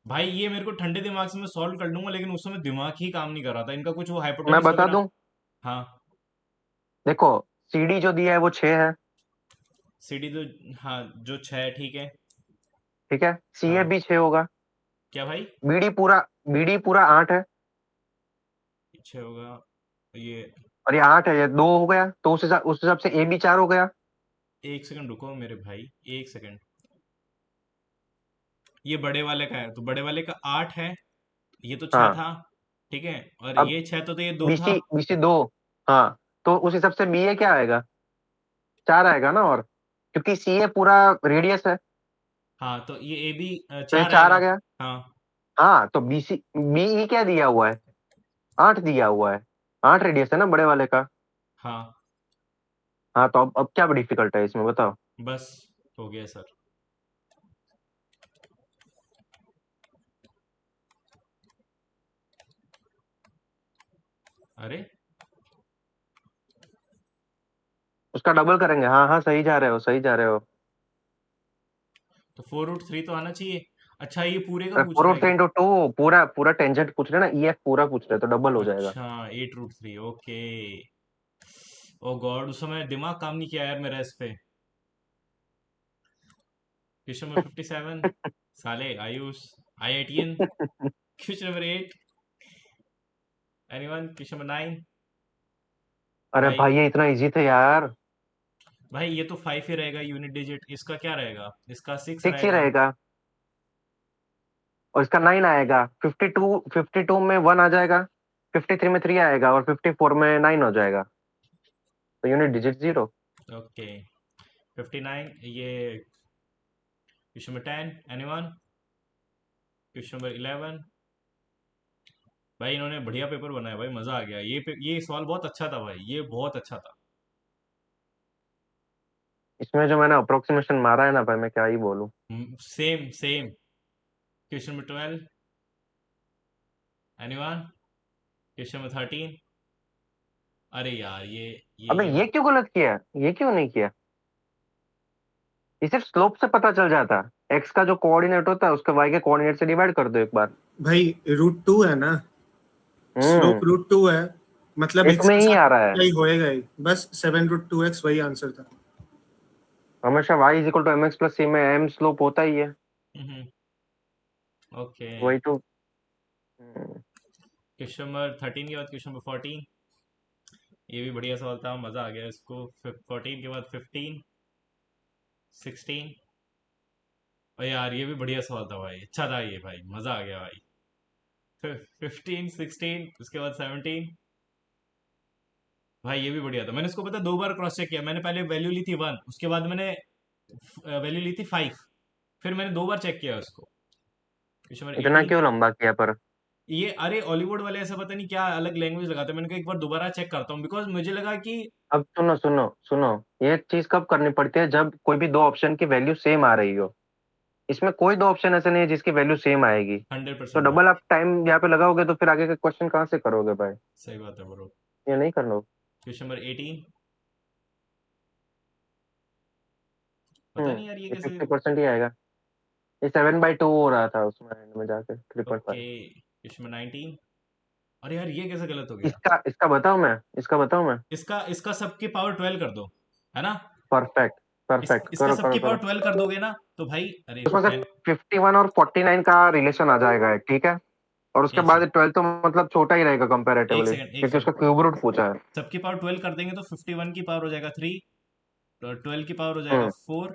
भाई ये मेरे को ठंडे दिमाग से मैं सॉल्व कर लूंगा, लेकिन उस समय दिमाग ही काम नहीं कर रहा था। इनका कुछ वो मैं हाइपोटेन्यूस बता वगैरह। दूं, हाँ। देखो CD जो दिया है वो 6 है, सीडी तो, हाँ जो 6 है ठीक है। ठीक है। CA हाँ भी 6 होगा। क्या भाई? BD पूरा, BD पूरा 8 है, 6 होगा ये। और ये 8 है, ये 2 हो गया, तो उस हिसाब से AB 4 हो गया। एक सेकंड रुको मेरे भाई, एक सेकंड। ये बड़े वाले का है तो बड़े वाले का 8 है। ये तो 6 हाँ, था। ठीक है। और अब ये 6 तो ये 2 था। BC 2। हाँ, तो उस हिसाब से BA क्या आएगा, 4 आएगा ना। और क्योंकि CA पूरा रेडियस है, हाँ तो ये ए बी तो ये 4 4 आ आएगा। गया। हाँ। हाँ, तो BE क्या दिया हुआ है, 8 दिया हुआ है, 8 रेडियस है ना बड़े वाले का। हाँ हाँ, तो अब क्या डिफिकल्ट है इसमें बताओ। बस हो गया सर। अरे उसका डबल करेंगे, हाँ हाँ, सही जा रहे हो, सही जा रहे हो। तो 4 रूट 3 तो आना चाहिए। अच्छा ये पूरे का अरे पूछ फोर रहा रूट है थ्री क्या? इंटू टू, पूरा पूरा टेंजेंट पूछ रहे हैं ना, EF पूरा पूछ रहे हैं, तो डबल हो जाएगा। अच्छा 8 रूट 3, ओके। ओ गॉड, उस समय दिमाग काम नहीं किया यार मेरा इस पे। Question number 57। साले Ayush, IITN। Question number 8, anyone, question number 9। अरे भाई भाई ये इतना इजी था यार। भाई ये तो 5 ही रहेगा यूनिट डिजिट। इसका क्या रहेगा? इसका 6 6 ही रहेगा। रहेगा, और इसका 9 आएगा। 52 में 1 आ जाएगा, 53 में 3 आएगा, और 54 में 9 हो जाएगा, तो यूनिट डिजिट 0। ओके 59। ये question number 10, anyone, question number 11। भाई इन्होंने बढ़िया पेपर बनाया भाई, मजा आ गया। ये सवाल बहुत अच्छा था भाई, ये बहुत अच्छा था। इसमें जो मैंने अप्रोक्सीमेशन मारा है ना भाई, मैं क्या ही बोलूं। Same same. Question number 12, anyone, question number 13। अरे यार अबे ये ये क्यों गलत किया, ये क्यों नहीं किया। ये सिर्फ स्लोप से पता चल जाता, एक्स का जो कोऑर्डिनेट होता है उसके वाई के कोऑर्डिनेट से डिवाइड कर दो एक बार। भाई √2 है ना, स्लोप हम्म, √2 है, मतलब एक x में के ही साथ आ रहा है। ही होएगा ही। बस 7√2x वही आंसर था। हमेशा y = mx + c में m स्लोप होता ही है। हम्म, ओके वही तो। क्वेश्चन नंबर 13 के बाद क्वेश्चन नंबर 14, ये भी बढ़िया सवाल था, मजा आ गया इसको। 14 के बाद 15, 16, और यार ये भी बढ़िया सवाल था भाई, अच्छा था ये भाई, मजा आ गया भाई। फिर 15, 16, उसके बाद 17, भाई ये भी बढ़िया था। मैंने इसको पता 2 बार क्रॉस चेक किया। मैंने पहले वैल्यू ली थी 1, उसके बाद मैंने वैल्यू ली थी 5, फिर मैंने 2 बार चेक किया उसको। क्वेश्चन नंबर इतना 18, क्यों लंबा किया पर? ये अरे हॉलीवुड वाले ऐसा पता नहीं क्या अलग लैंग्वेज लगाते हैं। मैंने कहा एक बार दोबारा चेक करता हूँ, बिकॉज मुझे लगा कि अब सुनो सुनो सुनो, ये चीज कब करनी पड़ती है? जब कोई भी दो ऑप्शन की वैल्यू सेम आ रही हो। इसमें कोई दो ऑप्शन ऐसे नहीं है जिसकी वैल्यू सेम आएगी। तो 100% भाई, डबल आप टाइम यहाँ पे लगाओगे तो फिर आगे का क्वेश्चन कहाँ से करोगे भाई? सही बात है ब्रो। ये नहीं करना। क्वेश्चन नंबर 18, पता नहीं यार ये ये कैसे। 50% ही आएगा। ये 7/2 हो रहा था उसमें एंड में जाके 3.5। ओके क्वेश्चन नंबर 19, अरे यार ये कैसे गलत हो गया। इसका इसका बताऊं मैं? इसका बताऊं मैं? इसका इसका सबकी पावर 12 कर दो, है ना। परफेक्ट। परफेक्ट, इसका करो सबकी करो पावर करो। 12 कर दोगे ना, तो भाई अरे उसमें से 10। 51 और 49 का रिलेशन आ जाएगा, ठीक है। और उसके एक बाद सेकंड, 12 तो मतलब छोटा ही रहेगा एक कंपैरेटिवली, सेकंड, एक क्योंकि उसका सेकंड, क्यूब रूट पूछा है। सबकी पावर 12 कर देंगे तो 51 की पावर हो जाएगा 3, 12 की पावर हो जाएगा हम्म 4,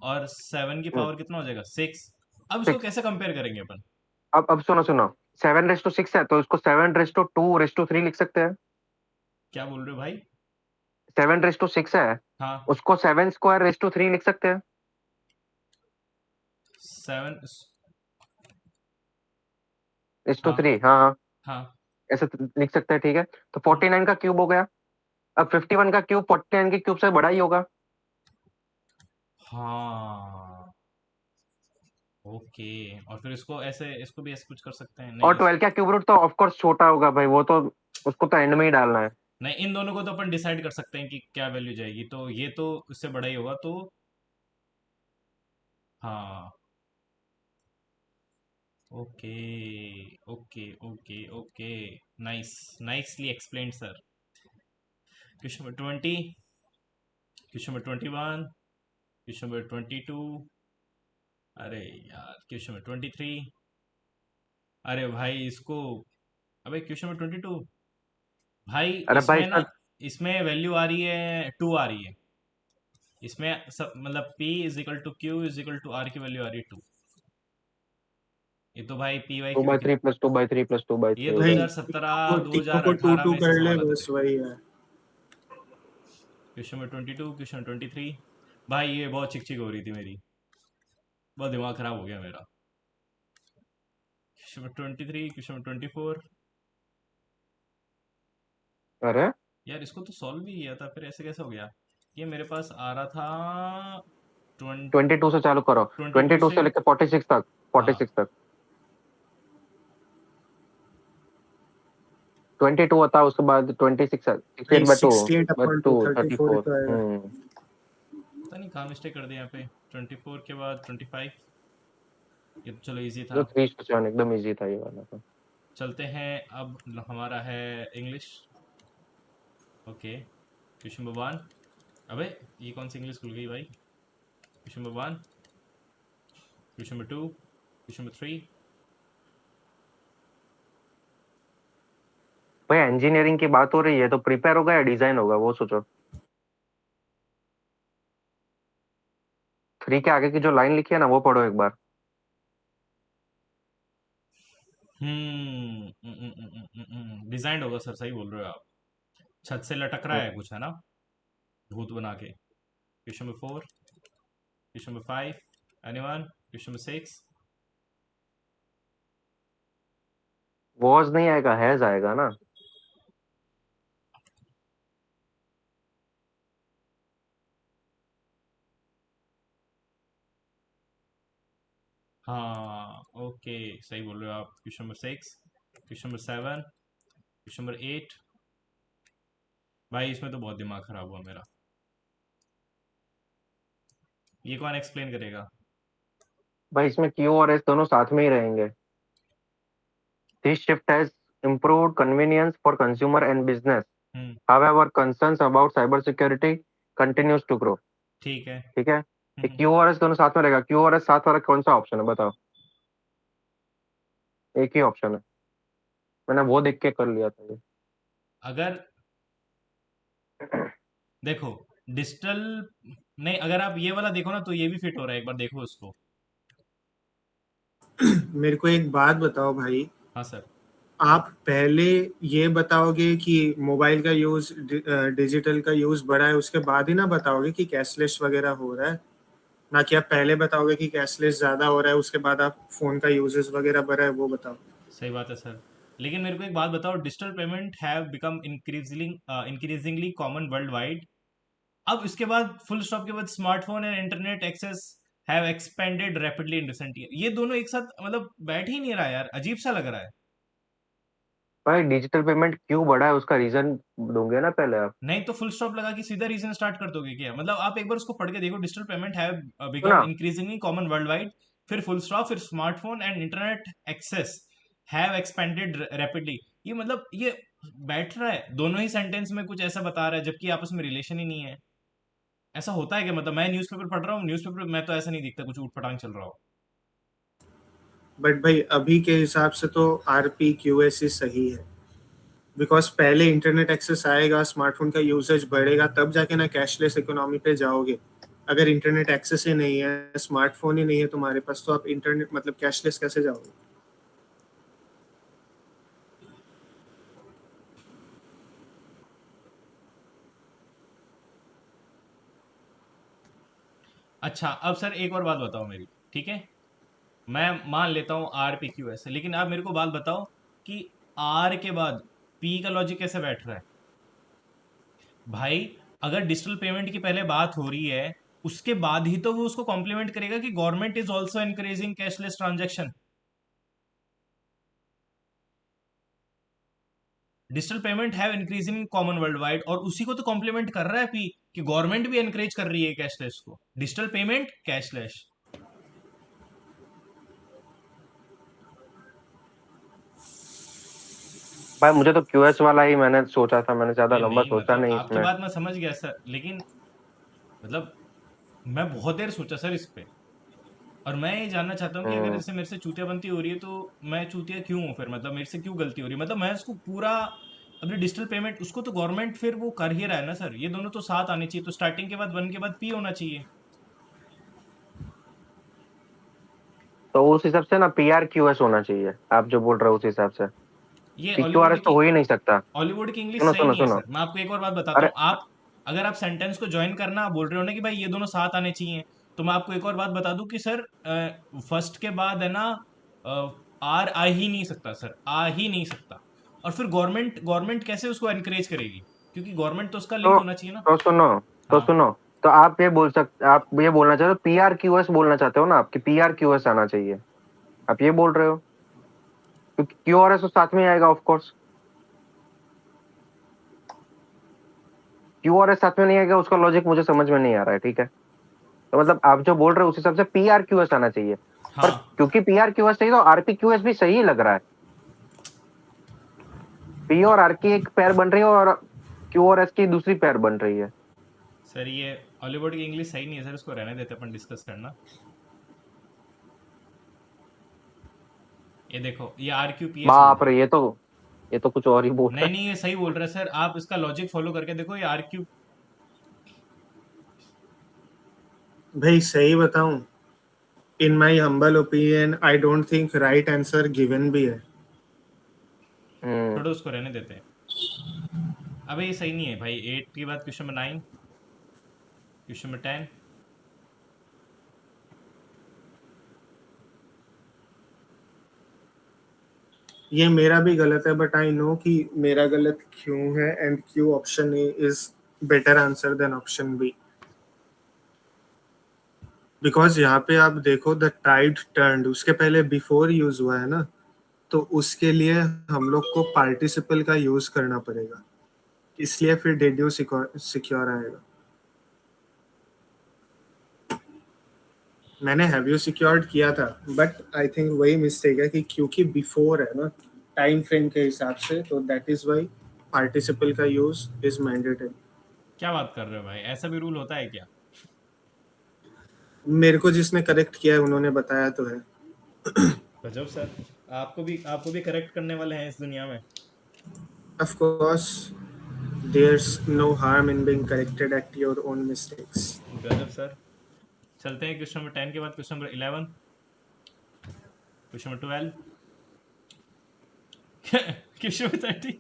और 7 की हम्म पावर कितना हो जाएगा 6। अब इसको 6। कैसे कंपेयर करेंगे अपन। अब सुनो सुनो, 7/6 है तो इसको 7/2/3 लिख सकते हैं। क्या बोल रहे हो भाई। 7/6 है, हाँ, उसको 7²3 लिख सकते हैं। 7, रेस टू हाँ, थ्री हाँ हाँ, हाँ, ऐसे तो लिख सकते हैं, ठीक है। तो 49 का क्यूब हो गया। अब 51 का क्यूब 49 के क्यूब से बड़ा ही होगा। हाँ, ओके। और फिर इसको ऐसे, इसको भी ऐसे कुछ कर सकते हैं और नहीं। 12 का क्यूब रूट तो ऑफ कोर्स छोटा होगा भाई, वो तो उसको तो एंड में ही डालना है। नहीं, इन दोनों को तो अपन डिसाइड कर सकते हैं कि क्या वैल्यू जाएगी, तो ये तो इससे बड़ा ही होगा तो। हाँ, okay, okay, okay, okay, nice, nicely explained sir. Question number 20, question number 21, question number 22, अरे यार क्वेश्चन नंबर 23, अरे भाई इसको, अबे क्वेश्चन नंबर 22, भाई अरे भाई इसमें इसमें ना, इसमें वैल्यू आ रही है 2 आ रही है। इसमें सब मतलब P is equal to Q is equal to R की वैल्यू आ रही है 2। ये तो भाई P Y two Q by की, three plus 2/3 plus two by ये थ्री हो नहीं, जाएगा। दो तीनों हजार को टू अठारह टू में ऐसे कर ले, सवाल आते थे। बस वही है। क्वेश्चन नंबर 22, क्वेश्चन 23, भाई ये बहुत चिक चिक हो रही थी मेरी, बहुत दिमाग खराब हो गया मेरा। क्वेश्चन नंबर 23, क्वेश्चन नंबर 24, अरे यार इसको तो सॉल्व भी किया था, फिर ऐसे कैसे हो गया। ये मेरे पास आ रहा था 22 से चालू करो। 22 22 से। से लेकर 46 तक, हाँ, 46 तक। 22 होता है, उसके बाद 26 है, नहीं, 68/2, 68 बट अपॉन 2 टू 34 ही 34। तो आएगा। पता नहीं कहाँ मिस्टेक कर दी यहाँ पे। 24 के बाद 25, ये तो चलो इजी था। जो 3/7 एकदम इजी था ये वाला तो। चलते हैं अब, हमारा है इंग्लिश। ओके क्वेश्चन नंबर 1, अबे ये कौन सी इंग्लिश खुल गई भाई। Question number 1, question number 2, question number 3, भाई इंजीनियरिंग की बात हो रही है तो प्रिपेयर होगा या डिजाइन होगा वो सोचो। 3 के आगे की जो लाइन लिखी है ना वो पढ़ो एक बार। डिजाइंड होगा सर, सही बोल रहे हो आप। छत से लटक रहा है कुछ, है ना, भूत बना के। Question number 4, question number 5, anyone, question number 6, was नहीं आएगा, हैज आएगा ना। हाँ ओके, सही बोल रहे हो आप। Question number 6, question number 7, question number 8, भाई इसमें तो बहुत दिमाग खराब हुआ मेरा, ये कौन एक्सप्लेन करेगा। भाई इसमें क्यू और एस दोनों साथ में ही रहेंगे। This shift has improved convenience for consumer and business. Hmm, However, concerns about cybersecurity continues to grow. ठीक है। ठीक है, ये क्यू और एस दोनों साथ में रहेगा। क्यू और एस साथ वाला कौन सा ऑप्शन है बताओ? एक ही ऑप्शन है, मैंने वो देख के कर लिया था ये। अगर देखो डिजिटल नहीं, अगर आप ये वाला देखो ना तो ये भी फिट हो रहा है, एक बार देखो उसको। मेरे को एक बात बताओ भाई, हाँ सर। आप पहले ये बताओगे कि मोबाइल का यूज, डिजिटल का यूज बढ़ा है, उसके बाद ही ना बताओगे कि कैशलेस वगैरह हो रहा है, ना कि आप पहले बताओगे कि कैशलेस ज्यादा हो रहा है उसके बाद आप फोन का यूजेस वगैरह बढ़ा है वो बताओ। सही बात है सर, लेकिन मेरे को एक बात बताओ, digital payment have become increasingly common world wide. अब इसके बाद फुल स्टॉप के बाद smartphone and internet access have expanded rapidly in recent year. ये दोनों एक साथ मतलब बैठ ही नहीं रहा यार, अजीब सा लग रहा है। भाई डिजिटल पेमेंट क्यों बढ़ा है उसका रीजन दोगे ना पहले आप। नहीं तो फुल स्टॉप लगा कि सीधा रीजन स्टार्ट कर दोगे क्या? मतलब आप एक बार उसको पढ़ के देखो, डिजिटल पेमेंट हैव बिकम सुना, इंक्रीजिंगली कॉमन वर्ल्ड वाइड, फिर फुल स्टॉप, फिर smartphone and internet access have expanded rapidly. ये मतलब ये बैठ रहा है दोनों ही सेंटेंस में, कुछ ऐसा बता रहा है जबकि आपस में रिलेशन ही नहीं है। ऐसा होता है क्या? मतलब मैं न्यूज़पेपर पढ़ रहा हूँ, न्यूज़पेपर में तो ऐसा नहीं दिखता कुछ ऊटपटांग चल रहा हो। बट भाई अभी के हिसाब से तो RPQS ही सही है, बिकॉज पहले इंटरनेट एक्सेस आएगा, स्मार्टफोन का यूसेज बढ़ेगा, तब जाके ना कैशलेस इकोनॉमी पे जाओगे। अगर इंटरनेट एक्सेस ही नहीं है, स्मार्टफोन ही नहीं है तुम्हारे पास, तो आप इंटरनेट मतलब कैशलेस कैसे जाओगे? अच्छा अब सर एक और बात बताओ मेरी, ठीक है? मैं मान लेता हूँ RPQS है, लेकिन आप मेरे को बात बताओ कि R के बाद P का लॉजिक कैसे बैठ रहा है भाई? अगर डिजिटल पेमेंट की पहले बात हो रही है, उसके बाद ही तो वो उसको कॉम्प्लीमेंट करेगा कि government is also encouraging cashless transaction. Digital payment have increasing common world wide, और उसी को तो कॉम्प्लीमेंट कर रहा है पी, कि गवर्नमेंट भी एनकरेज कर रही है कैशलेस को, डिजिटल पेमेंट कैशलेस। भाई मुझे तो QS वाला ही मैंने सोचा था, मैंने ज्यादा अरे लंबा नहीं, सोचा मतलब नहीं आपकी इसमें। बात मैं समझ गया सर, लेकिन मतलब मैं बहुत देर सोचा सर इस पे, और मैं ये जानना चाहता हूँ कि अगर हम्म। जैसे मेरे से चूतिया बनती हो रही है तो मैं चूतिया क्यों हूँ फिर? मतलब मेरे से क्यों गलती हो रही है? मतलब मैं उसको पूरा अपनी डिजिटल पेमेंट, उसको तो गवर्नमेंट फिर वो कर ही रहा है ना सर, ये दोनों तो साथ आने चाहिए, तो स्टार्टिंग के बाद 1 के बाद P होना चाहिए। तो उस हिसाब से ना PRQS होना चाहिए, आप जो बोल रहे हो उस हिसाब से। ये PQRS तो हो ही नहीं सकता। हॉलीवुड की इंग्लिश सुनो सही सुनो नहीं है सुनो, सर। मैं आपको एक और बात बताता अरे हूँ, आप अगर आप सेंटेंस को ज्वाइन करना बोल रहे हो ना कि भाई ये दोनों साथ आने चाहिए, तो मैं आपको एक और बात बता दूं कि सर फर्स्ट के बाद है ना आर आ ही नहीं सकता सर, आ ही नहीं सकता। और फिर गवर्नमेंट गवर्नमेंट कैसे उसको एनकरेज करेगी? क्योंकि गवर्नमेंट तो उसका लिंक तो होना चाहिए ना। तो सुनो, तो हाँ। सुनो, तो आप ये बोलना चाहते हो PRQS बोलना चाहते हो ना, आपकी PRQS आना चाहिए, आप ये बोल रहे हो? क्योंकि QRS तो साथ में आएगा ऑफ कोर्स। QRS साथ में नहीं आएगा, उसका लॉजिक मुझे समझ में नहीं आ रहा है, ठीक है? तो मतलब आप जो बोल रहे हो उस हिसाब से PRQS आना चाहिए, पर हाँ क्योंकि PRQS सही तो RPQS भी सही लग रहा है। P और R की एक पैर बन रही है और Q और S की दूसरी पैर बन रही है। सर, ये हॉलीवुड की इंग्लिश सही नहीं है सर, इसको रहने देते अपन डिस्कस करना। ये देखो, ये RQPS बोल बाप रहा है। रे, ये तो कुछ और ही बोल नहीं रहा है। नहीं, ये सही बोल रहा है सर, आप इसका लॉजिक फॉलो करके देखो, ये RQ। भाई सही बताऊं, in my humble opinion I don't think right answer given भी है। हम्म। छोड़ो, उसको रहने देते हैं। अबे ये सही नहीं है भाई। 8 के बाद क्वेश्चन नंबर 9, क्वेश्चन नंबर 10। ये मेरा भी गलत है, बट आई नो कि मेरा गलत क्यों है, एंड क्यों option A is better answer than option B. Because यहाँ पे आप देखो, द टाइड टर्न्ड, उसके पहले बिफोर यूज हुआ है ना, तो उसके लिए हम लोग को पार्टिसिपल का यूज करना पड़ेगा, इसलिए फिर डिड यू सिक्योर आएगा। मैंने हैव यू सिक्योर्ड किया था, बट आई थिंक वही मिस्टेक है कि क्योंकि बिफोर है ना टाइम फ्रेम के हिसाब से, तो दैट इज वाई पार्टिसिपल का यूज इज मैंडेटरी। क्या बात कर रहे हो भाई? ऐसा भी रूल होता है क्या? मेरे को जिसने करेक्ट किया है उन्होंने बताया तो है। गजब सर। आपको भी करेक्ट करने वाले हैं इस दुनिया में। Of course, there's no harm in being corrected at your own mistakes. गजब सर। चलते हैं क्वेश्चन नंबर 10 के बाद question number 11, question number 12, question number 13,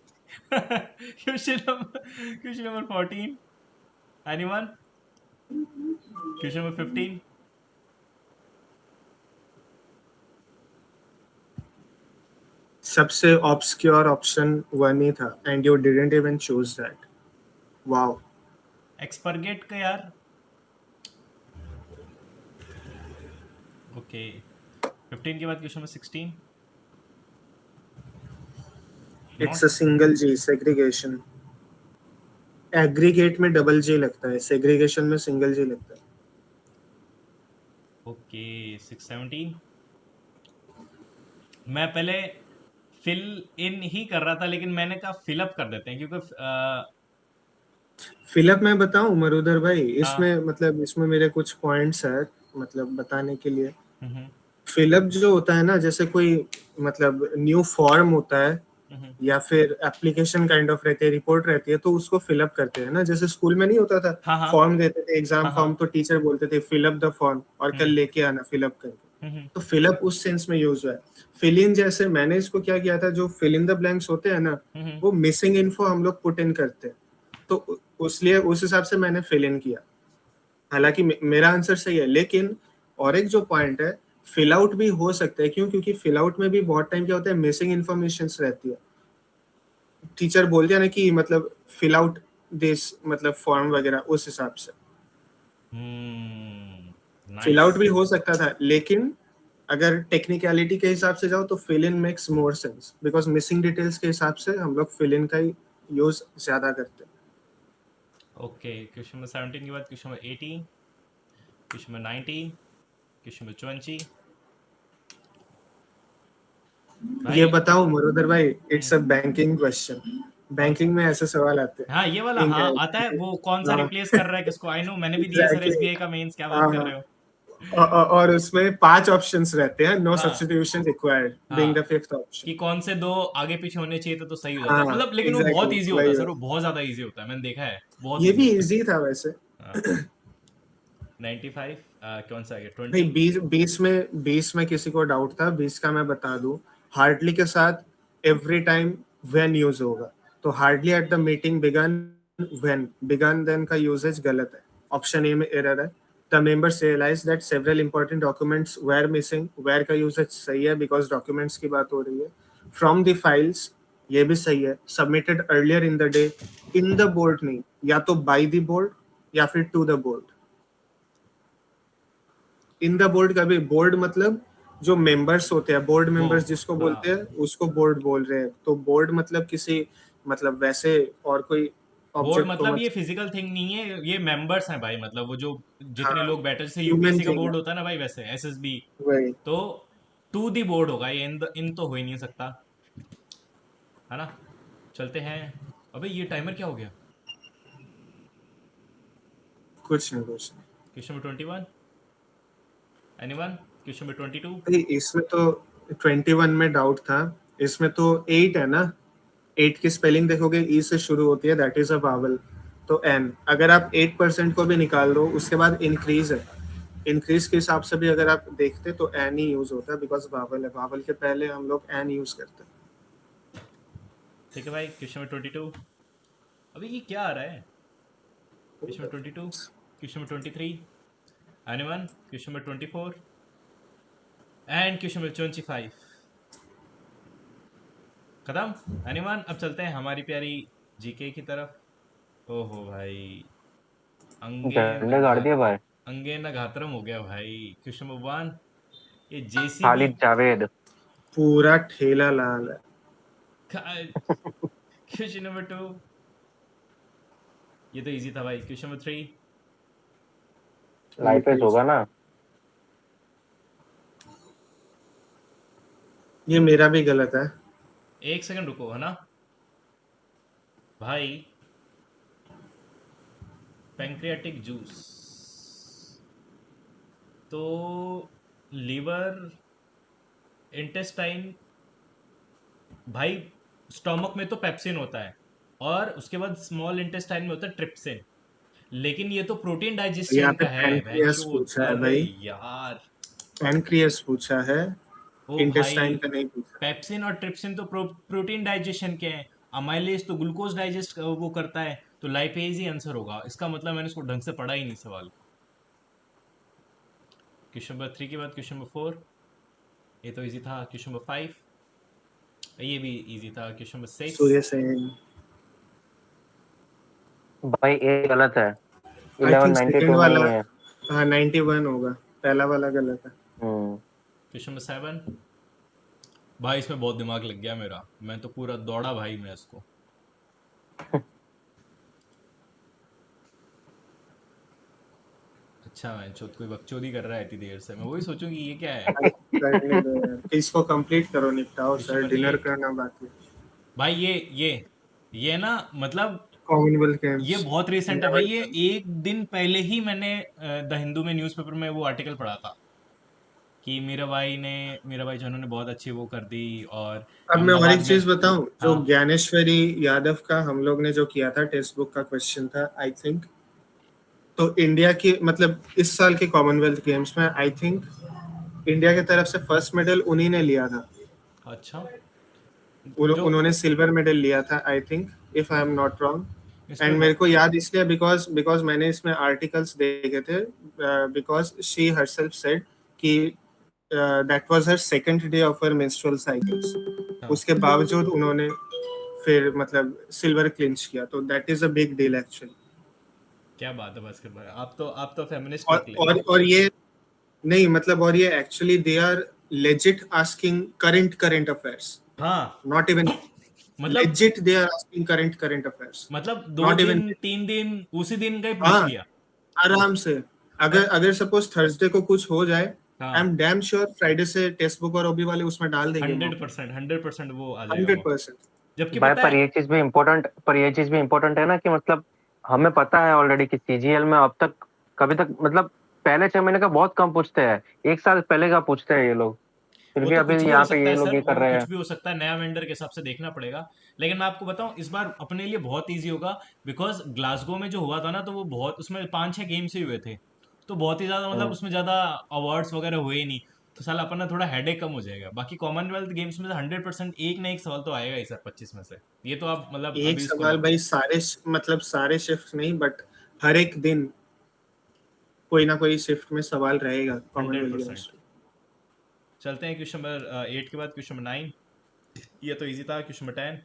question number 14, anyone, question number 15, सबसे obscure option 1 ही था and you didn't even choose that. Wow. एक्सपरगेट का यार। Okay 15 के बाद question number 16, It's a single G, segregation. Aggregate में double G लगता है, segregation में single G लगता है. ओके 617। मैं पहले फिल इन ही कर रहा था लेकिन मैंने कहा फिल अप कर देते हैं क्योंकि फिलअप मैं बताऊं मरुदर भाई, हाँ। इसमें मतलब इसमें मेरे कुछ पॉइंट्स है मतलब बताने के लिए। हम्म, फिलअप जो होता है ना, जैसे कोई मतलब न्यू फॉर्म होता है हम्म, या फिर एप्लीकेशन काइंड ऑफ रहती है, रिपोर्ट रहती है, तो उसको फिलअप करते हैं ना। जैसे स्कूल में नहीं होता था, हाँ हाँ फॉर्म देते थे एग्जाम हाँ फॉर्म, हाँ तो टीचर बोलते थे फिलअप द फॉर्म और कल हम्म, लेके आना फिलअप करके। हम्म, तो फिलअप उस सेंस में यूज हुआ है। फिल इन जैसे मैंने इसको क्या किया था, जो फिल इन द ब्लैंक्स होते हैं ना, हम्म, वो मिसिंग इन्फो हम लोग पुट इन करते हैं, तो उसलिए उस हिसाब से मैंने फिल इन किया। हालांकि मेरा आंसर सही है, लेकिन और एक जो पॉइंट है, फिल आउट भी हो सकता है। क्यों? क्योंकि फिल आउट में भी बहुत टाइम क्या होता है, मिसिंग इन्फॉर्मेशन रहती है। टीचर बोल दिया ना कि मतलब फिल आउट दिस मतलब फॉर्म वगैरह, उस हिसाब से फिल नाइस। आउट भी हो सकता था। लेकिन अगर टेक्निकलिटी के हिसाब से जाओ तो fill in makes more sense, because missing details के हिसाब से हम लोग फिल इन का ही यूज ज्यादा करते हैं। ओके क्वेश्चन नंबर 17 के बाद question number 18, question number 19, question number 20। ये भाई बताओ मरुदर भाई, हम्म, इट्स अ बैंकिंग क्वेश्चन। कौन सा? बैंकिंग में ऐसे सवाल आते हाँ ये वाला, हाँ आता है। वो कौन सा हैं। रिप्लेस कर रहा है किसको? आई नो, मैंने भी दिया सर एग्जैक्टली। एसबीआई का मेंस। क्या बात हाँ कर हाँ। रहे हो? और उसमें 5 ऑप्शंस रहते हैं, नो हाँ सब्स्टिट्यूशन रिक्वायर्ड बीइंग हाँ, द फिफ्थ ऑप्शन। कि कौन से दो आगे पीछे होने चाहिए थे तो सही हो जाता हाँ मतलब। लेकिन वो बहुत एग्जैक्टली, इजी होता है वही सर, वही। वो बहुत ज्यादा इजी होता है, मैंने देखा है, बहुत ये इजी भी होता इजी था वैसे। है। हाँ 95, कौन सा आ गया? भाई 20। 20 में किसी को डाउट था, 20 का मैं बता दूं। हार्डली के साथ एवरी टाइम व्हेन यूज होगा, तो hardly at the meeting began, when began then का यूजेज गलत है। ऑप्शन ए में एरर है। The members realize that several important documents were missing, were का यूजेज सही है बिकॉज डॉक्यूमेंट्स की बात हो रही है। फ्रॉम द फाइल्स, ये भी सही है। Submitted earlier in the day, in the board नहीं, या तो बाय द बोर्ड या फिर to the board. In the board का भी, बोर्ड मतलब जो मेंबर्स होते हैं, बोर्ड वो मेंबर्स जिसको हाँ, बोलते हैं उसको बोर्ड बोल रहे हैं। तो बोर्ड मतलब किसी मतलब वैसे और कोई बोर्ड ऑब्जेक्ट को मतलब मत। ये फिजिकल थिंग नहीं है, ये मेंबर्स हैं भाई। मतलब वो जो जितने हाँ, लोग बैठे, जैसे ह्यूमन यूपीएससी का थिंग है, बोर्ड होता है ना भाई, वैसे एसएसबी। वही। तो टू दी बोर्ड होगा ये, इन तो हो ही नहीं सकता, है ना? चलते हैं। अबे ये टाइमर क्या हो गया? कुछ नहीं कुछ नहीं। Question number 21, anyone? Question number 22। भाई इसमें तो 21 में डाउट था। इसमें तो 8 है ना। 8 की स्पेलिंग देखोगे, ई से शुरू होती है, दैट इज अ वावल। तो एन, अगर आप 8% को भी निकाल दो, उसके बाद इंक्रीज है। इंक्रीज के हिसाब से भी अगर आप देखते तो एन ही यूज होता है, बिकॉज वावल है। वावल के पहले हम लोग एन यूज करते हैं। ठीक है भाई, क्वेश्चन नंबर 22। अबे ये क्या आ रहा है? Question number 22, question number 23, anyone? Question number 24 and question number 25। खत्म एनीवन? अब चलते हैं हमारी प्यारी जीके की तरफ। ओहो भाई, अंगे न झंडे गाड़ दिए भाई। अंगे न घातरम हो गया भाई। क्वेश्चन नंबर 1, ये जेसीबी। खालिद जावेद। पूरा ठेला लाल है। क्वेश्चन नंबर 2, ये तो इजी था भाई। क्वेश्चन नंबर 3, लाइफेस होगा ना। ये मेरा भी गलत है। एक सेकंड रुको, है ना भाई? पैंक्रियाटिक जूस तो लीवर, इंटेस्टाइन भाई स्टोमक में तो पेप्सिन होता है और उसके बाद स्मॉल इंटेस्टाइन में होता है ट्रिप्सिन, लेकिन ये तो प्रोटीन यहाँ डाइजेशन पे का है पैनक्रियास भैंचो। पूछा है अरे भाई, यार, पैनक्रियास पूछा है, ओ भाई, इंटेस्टाइन का नहीं पूछा। पेप्सिन और ट्रिप्सिन तो प्रोटीन डाइजेशन के हैं, अमाइलेज तो ग्लूकोज डाइजेस्ट वो करता है, तो लाइपेज ही आंसर होगा इसका। मतलब मैंने इसको ढंग से पढ़ा ही नहीं सवाल को। क्वेश्चन नंबर 3 के बाद क्वेश्चन नंबर 4, ये तो इजी था। क्वेश्चन नंबर 5, ये भी इजी था। क्वेश्चन नंबर 6, सूर्य सेन, भाई ए गलत है, आई थिंक 1192 सेकंड नहीं वाला, है। हाँ 91 होगा, पहला वाला गलत है। क्वेश्चन नंबर 7, भाई इसमें बहुत दिमाग लग गया मेरा, मैं तो पूरा दौड़ा भाई मैं इसको। अच्छा मैं चौथ कोई बकचोदी कर रहा है इतनी देर से, मैं वही सोचूं कि ये क्या है। करने दो यार, इसको कंप्लीट करो, निपटाओ क्वेश्चन सर, नंबर डिनर 8, करना बाकी। भाई ये ना मतलब कॉमनवेल्थ ये गेम्स, बहुत रिसेंट है भाई। ये 11 एक दिन पहले ही मैंने द हिंदू में न्यूज़पेपर में वो आर्टिकल पढ़ा था कि मीरा भाई जानू ने बहुत अच्छी वो कर दी। और अब मैं और अहमदाबाद एक में, चीज बताऊं, जो हाँ ज्ञानेश्वरी यादव का हम लोग ने जो किया था टेक्स्ट बुक का क्वेश्चन था आई थिंक, तो इंडिया की मतलब इस साल के कॉमनवेल्थ गेम्स में आई थिंक इंडिया की तरफ से फर्स्ट मेडल उन्हीं ने लिया था। अच्छा, जो उन्होंने सिल्वर मेडल लिया था I think, if I am not wrong. इसमें एंड मेरे को याद इसलिए बिकॉज बिकॉज मैंने इसमें आर्टिकल्स देखे थे, बिकॉज शी हरसेल्फ सेड कि that was her second day of her menstrual cycles, हाँ, उसके बावजूद उन्होंने फिर मतलब सिल्वर क्लिंच किया, तो that is a big deal actually. क्या बात है बास्केटबॉल, आप तो फेमिनिस्ट निकले। और ये नहीं मतलब, और ये actually they are legit asking current affairs, हाँ नॉट इवन मतलब legit they are asking current affairs, मतलब दो not even, दिन 3 दिन उसी दिन का ही पूछ हाँ लिया। आराम से। अगर और अगर सपोज थर्सडे को कुछ हो जाए, आई हाँ, एम डैम श्योर फ्राइडे से टेक्स्ट बुक और ओबी वाले उसमें डाल देंगे मॉक, 100%, 100% वो आ जाएगा मौका। 100%। जबकि भाई पता पर है, ये चीज भी इम्पोर्टेंट है ना कि मतलब हमें पता है ऑलरेडी कि सीजीएल में अब तक कभी तक मतलब पहले 6 महीने का बहुत कम पूछते हैं, एक साल पहले का पूछते हैं ये लोग, फिर वो भी तो अभी कुछ भी हो यहाँ पे सकता ये है लोग सर, ये कर वो रहे कुछ हैं। भी हो सकता है, नया वेंडर के हिसाब से देखना पड़ेगा। लेकिन मैं आपको बताऊं इस बार अपने लिए बहुत इजी होगा, बिकॉज ग्लासगो में जो हुआ था ना, तो वो बहुत उसमें 5-6 गेम्स ही हुए थे, तो बहुत ही ज्यादा मतलब हम्म, उसमें ज्यादा अवार्ड्स वगैरह हुए ही नहीं, तो साला अपना थोड़ा हेडेक कम हो जाएगा। बाकी कॉमनवेल्थ गेम्स में 100% एक ना एक सवाल तो आएगा ही सर 25 में से। ये तो आप मतलब एक अभी इसको सवाल लॉक भाई, करो। मतलब सारे शिफ्ट नहीं, बट हर एक दिन कोई ना कोई शिफ्ट में सवाल रहेगा हंड्रेड कॉमनवेल्थ गेम्स परसेंट में। चलते हैं क्वेश्चन नंबर 8 के बाद क्वेश्चन नंबर 9, ये तो इजी था। Question number 10,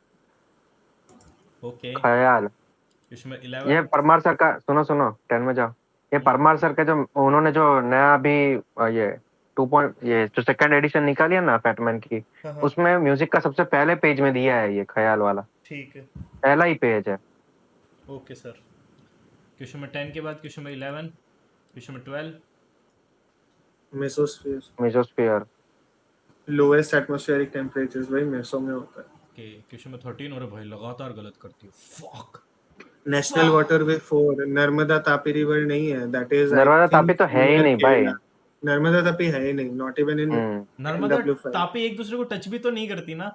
okay. ख्याल। क्वेश्चन नंबर ये 11, परमार सर का सुनो सुनो 10 में जाओ। ये परमार सर का जो उन्होंने जो नया अभी ये 2 ये जो सेकंड एडिशन निकाली है ना फैटमैन की, हाँ हाँ, उसमें म्यूजिक का सबसे पहले पेज में दिया है ये ख्याल वाला, ठीक है, पहला ही पेज है। Okay sir. क्वेश्चन नंबर 10 के बाद question number 11, question number 12, mesosphere, mesosphere. Lowest atmospheric temperatures भाई मेसो में होता है। ओके। क्वेश्चन नंबर 13, और भाई लगातार गलत करती हूँ, fuck national waterway 4 Narmada Tapi river नहीं है, that is I Narmada Tapi think तो है ही नियर नहीं भाई। केरला। नर्मदा तापी है ही नहीं, not even in hmm. Narmada NW5। Tapi एक दूसरे को टच भी तो नहीं करती ना।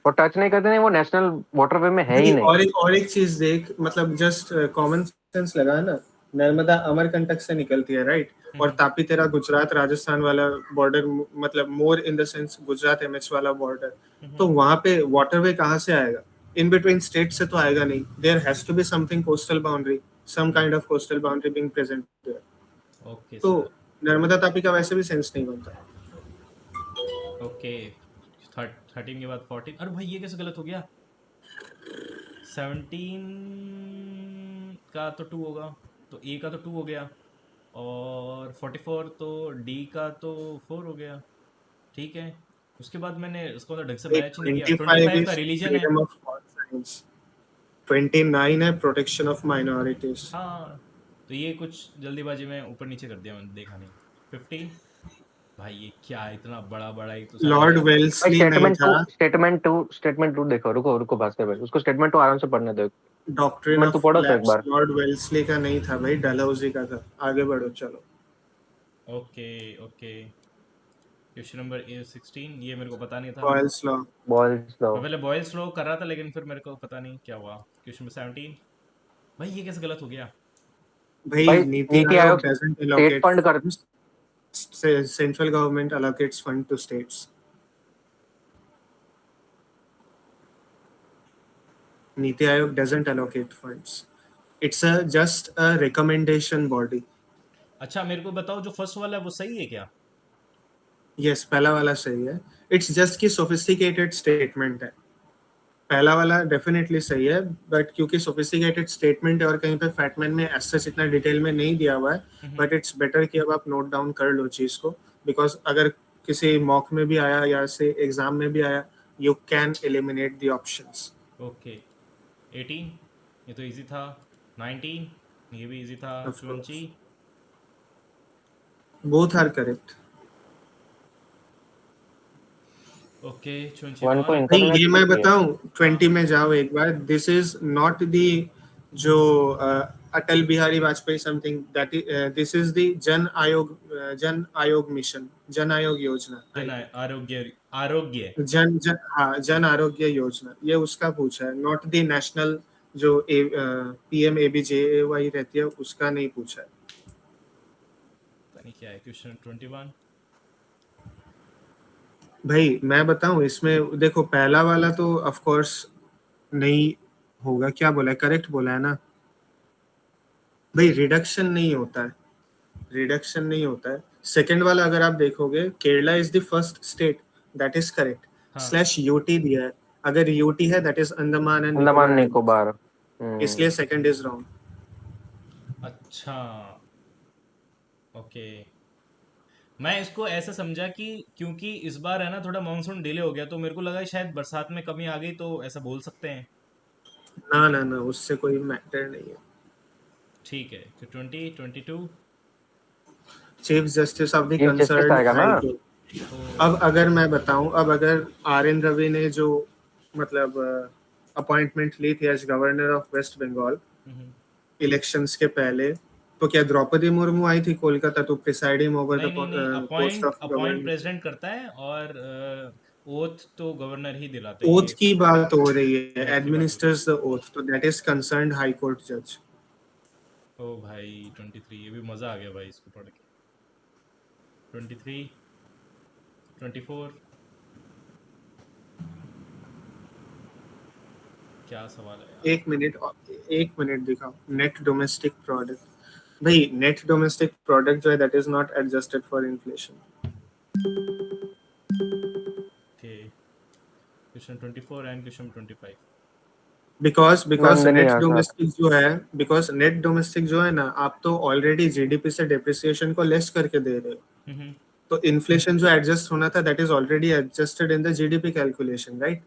वो टच नहीं करते, नहीं वो नेशनल वाटरवे में है ही नहीं, नहीं। और एक चीज देख, मतलब जस्ट कॉमन सेंस लगा ना, नर्मदा अमरकंटक से निकलती है राइट, और तापी तेरा गुजरात राजस्थान वाला बॉर्डर, मतलब more in the sense Gujarat MH वाला बॉर्डर, तो वहां पे वाटरवे कहाँ से आएगा? इन बिटवीन स्टेट से तो आएगा नहीं, there has to be something coastal boundary, some kind of coastal boundary being present there. Okay तो सर, नर्मदा तापी का वैसे भी सेंस नहीं बनता। ओके। 13 के बाद 14, अरे भाई ये कैसे गलत हो गया? 17 का तो 2 होगा, तो ए का तो 2 हो गया, और 44 तो डी का तो 4 हो गया, ठीक है। उसके बाद मैंने उसको तो ढंग से एक मैच ही नहीं किया। 25 25 का इज रिलीजन है। फ्रीडम ऑफ कॉन्फ्रेंस, 29 है प्रोटेक्शन ऑफ माइनॉरिटीज। हाँ, तो ये कुछ जल्दीबाजी में ऊपर नीचे कर दिया मैंने, देखा नहीं। 50, भाई ये क्या है, इतना बड़ा बड़ा ही तो साला लॉर्ड है। भाई वेल्सली नहीं स्टेटमेंट था। टू स्टेटमेंट टू देखो, रुको रुको भास्कर भाई, उसको स्टेटमेंट टू आराम से पढ़ने दो। डॉक्ट्रिन स्टेटमेंट टू ऑफ पढ़ो तो एक लैप्स बार। लॉर्ड वेल्सली का नहीं था भाई, डलहौजी का था। आगे बढ़ो चलो। Okay, okay. क्वेश्चन नंबर 16 ये मेरे को पता नहीं था। Boyle's law. Boyle's law. मैं पहले बॉयल्स लॉ कर रहा था लेकिन फिर मेरे को पता नहीं क्या हुआ। क्वेश्चन नंबर 17 भाई ये कैसे गलत हो गया? भाई भाई नीति नीति आयोग आयोग doesn't स्टेट allocate फंड कर funds. Central government allocates fund to states. Niti Aayog doesn't allocate funds. It's a just a recommendation body. अच्छा मेरे को बताओ जो फर्स्ट वाला है वो सही है क्या? Yes, पहला वाला सही है. It's just कि sophisticated statement है. पहला वाला डेफिनेटली सही है, बट क्योंकि सोफिस्टिकेटेड स्टेटमेंट है और कहीं पे फैटमैन में एज सच इतना डिटेल में नहीं दिया हुआ है, बट इट्स बेटर कि अब आप नोट डाउन कर लो चीज को, बिकॉज अगर किसी मॉक में भी आया या से एग्जाम में भी आया, you can eliminate the options. Okay 18 ये तो इजी था। 19 ये भी इजी था। Of course. 20 both are correct. Okay 21 one को भाई इंटरनेट ये मैं चाहिए। बताऊं, 20 में जाओ एक बार. दिस इज नॉट दी जो Atal Bihari Vajpayee something that this is the Jan Aayog mission, जन आयोग योजना. जन आरोग्य आरोग्य जन आरोग्य योजना, ये उसका पूछा है, नॉट दी नेशनल जो पीएम एबीजेवाई रहती है उसका नहीं पूछा है. पता नहीं क्या है। क्वेश्चन 21 भाई मैं बताऊं, इसमें देखो पहला वाला तो ऑफ कोर्स नहीं होगा. क्या बोला है? करेक्ट बोला है ना भाई. रिडक्शन नहीं होता है, रिडक्शन नहीं होता है. सेकंड वाला अगर आप देखोगे, Kerala is the first state, that is correct. हाँ स्लैश यूटी दिया है, अगर यूटी है that is Andaman and Andaman Nicobar, Nicobar. इसलिए सेकंड इज रॉन्ग. अच्छा ओके मैं इसको ऐसा समझा कि क्योंकि इस बार है ना थोड़ा मानसून डिले हो गया तो मेरे को लगा शायद बरसात में कमी आ गई तो ऐसा बोल सकते हैं। ना ना ना, उससे कोई मैटर नहीं है. ठीक है तो 20 22 chief justice of the chief justice concern आएगा ना। High court. अब अगर मैं बताऊं, अब अगर आर एन रवि ने जो मतलब अपॉइंटमेंट ली थी as governor of West Bengal elections के पहले, तो क्या द्रौपदी मुर्मू आई थी Kolkata to presiding over the नहीं नहीं post of appoint governor? President करता है और ओथ तो गवर्नर ही दिलाते हैं। ओथ की बात हो रही है, oath की बात हो एडमिनिस्टर्स द ओथ, तो that is concerned high court जज. ओ भाई 23 ये भी मजा आ गया भाई इसको पढ़ के। 23 24 क्या सवाल है यार? एक मिनट दिखाओ. नेट डोमेस्टिक प्रोडक्ट, भाई नेट डोमेस्टिक प्रोडक्ट जो है that is not adjusted for inflation. Okay question 24 and question 25 because Nandini net Azad. Domestic जो है, बिकॉज नेट डोमेस्टिक जो है ना, आप तो ऑलरेडी जीडीपी से डेप्रिसिएशन को लेस करके दे रहे हो, तो इन्फ्लेशन जो एडजस्ट होना था that is already adjusted in the GDP calculation, right?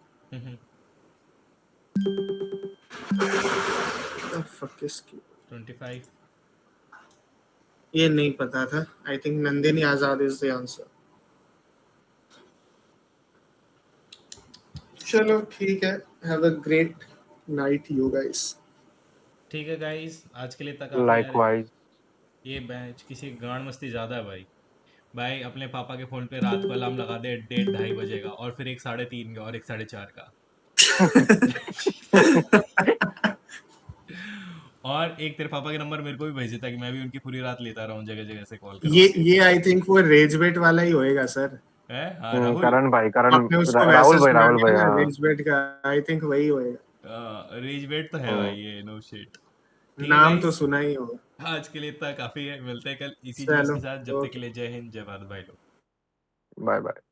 Fuck is 25 ये नहीं पता था. I think Nandini Azad is the answer. चलो ठीक है, have a great night you guys. ठीक है गाइस आज के लिए तक काफी है। लाइकवाइज। ये बैच किसी गांड मस्ती ज्यादा है भाई। भाई अपने पापा के फोन पे रात को अलार्म लगा दे 1:30 बजे का और फिर एक 3:30 का और एक 4:30 का और एक तेरे पापा के नंबर मेरे को भी भेजे ताकि मैं भी उनकी पूरी रात लेता रहूं जगह जगह से कॉल कर ये आई थिंक वो रेज बेट वाला ही होएगा सर. है। हाँ राहुल करण भाई, करण आपने उसको राहुल वैसे भाई, सुना राहुल भाई। दिया ना हाँ रेज बेट का, आई थिंक वही होएगा. रेज वेट तो है भाई ये नो शिट। ठीक है नाम guys, तो सुना ही होगा. आज के लिए इतना काफी है। मिलते हैं कल इसी जोश चलो के साथ। जब तक ओके. के लिए जय हिंद जय भारत भाई लोग। Bye bye.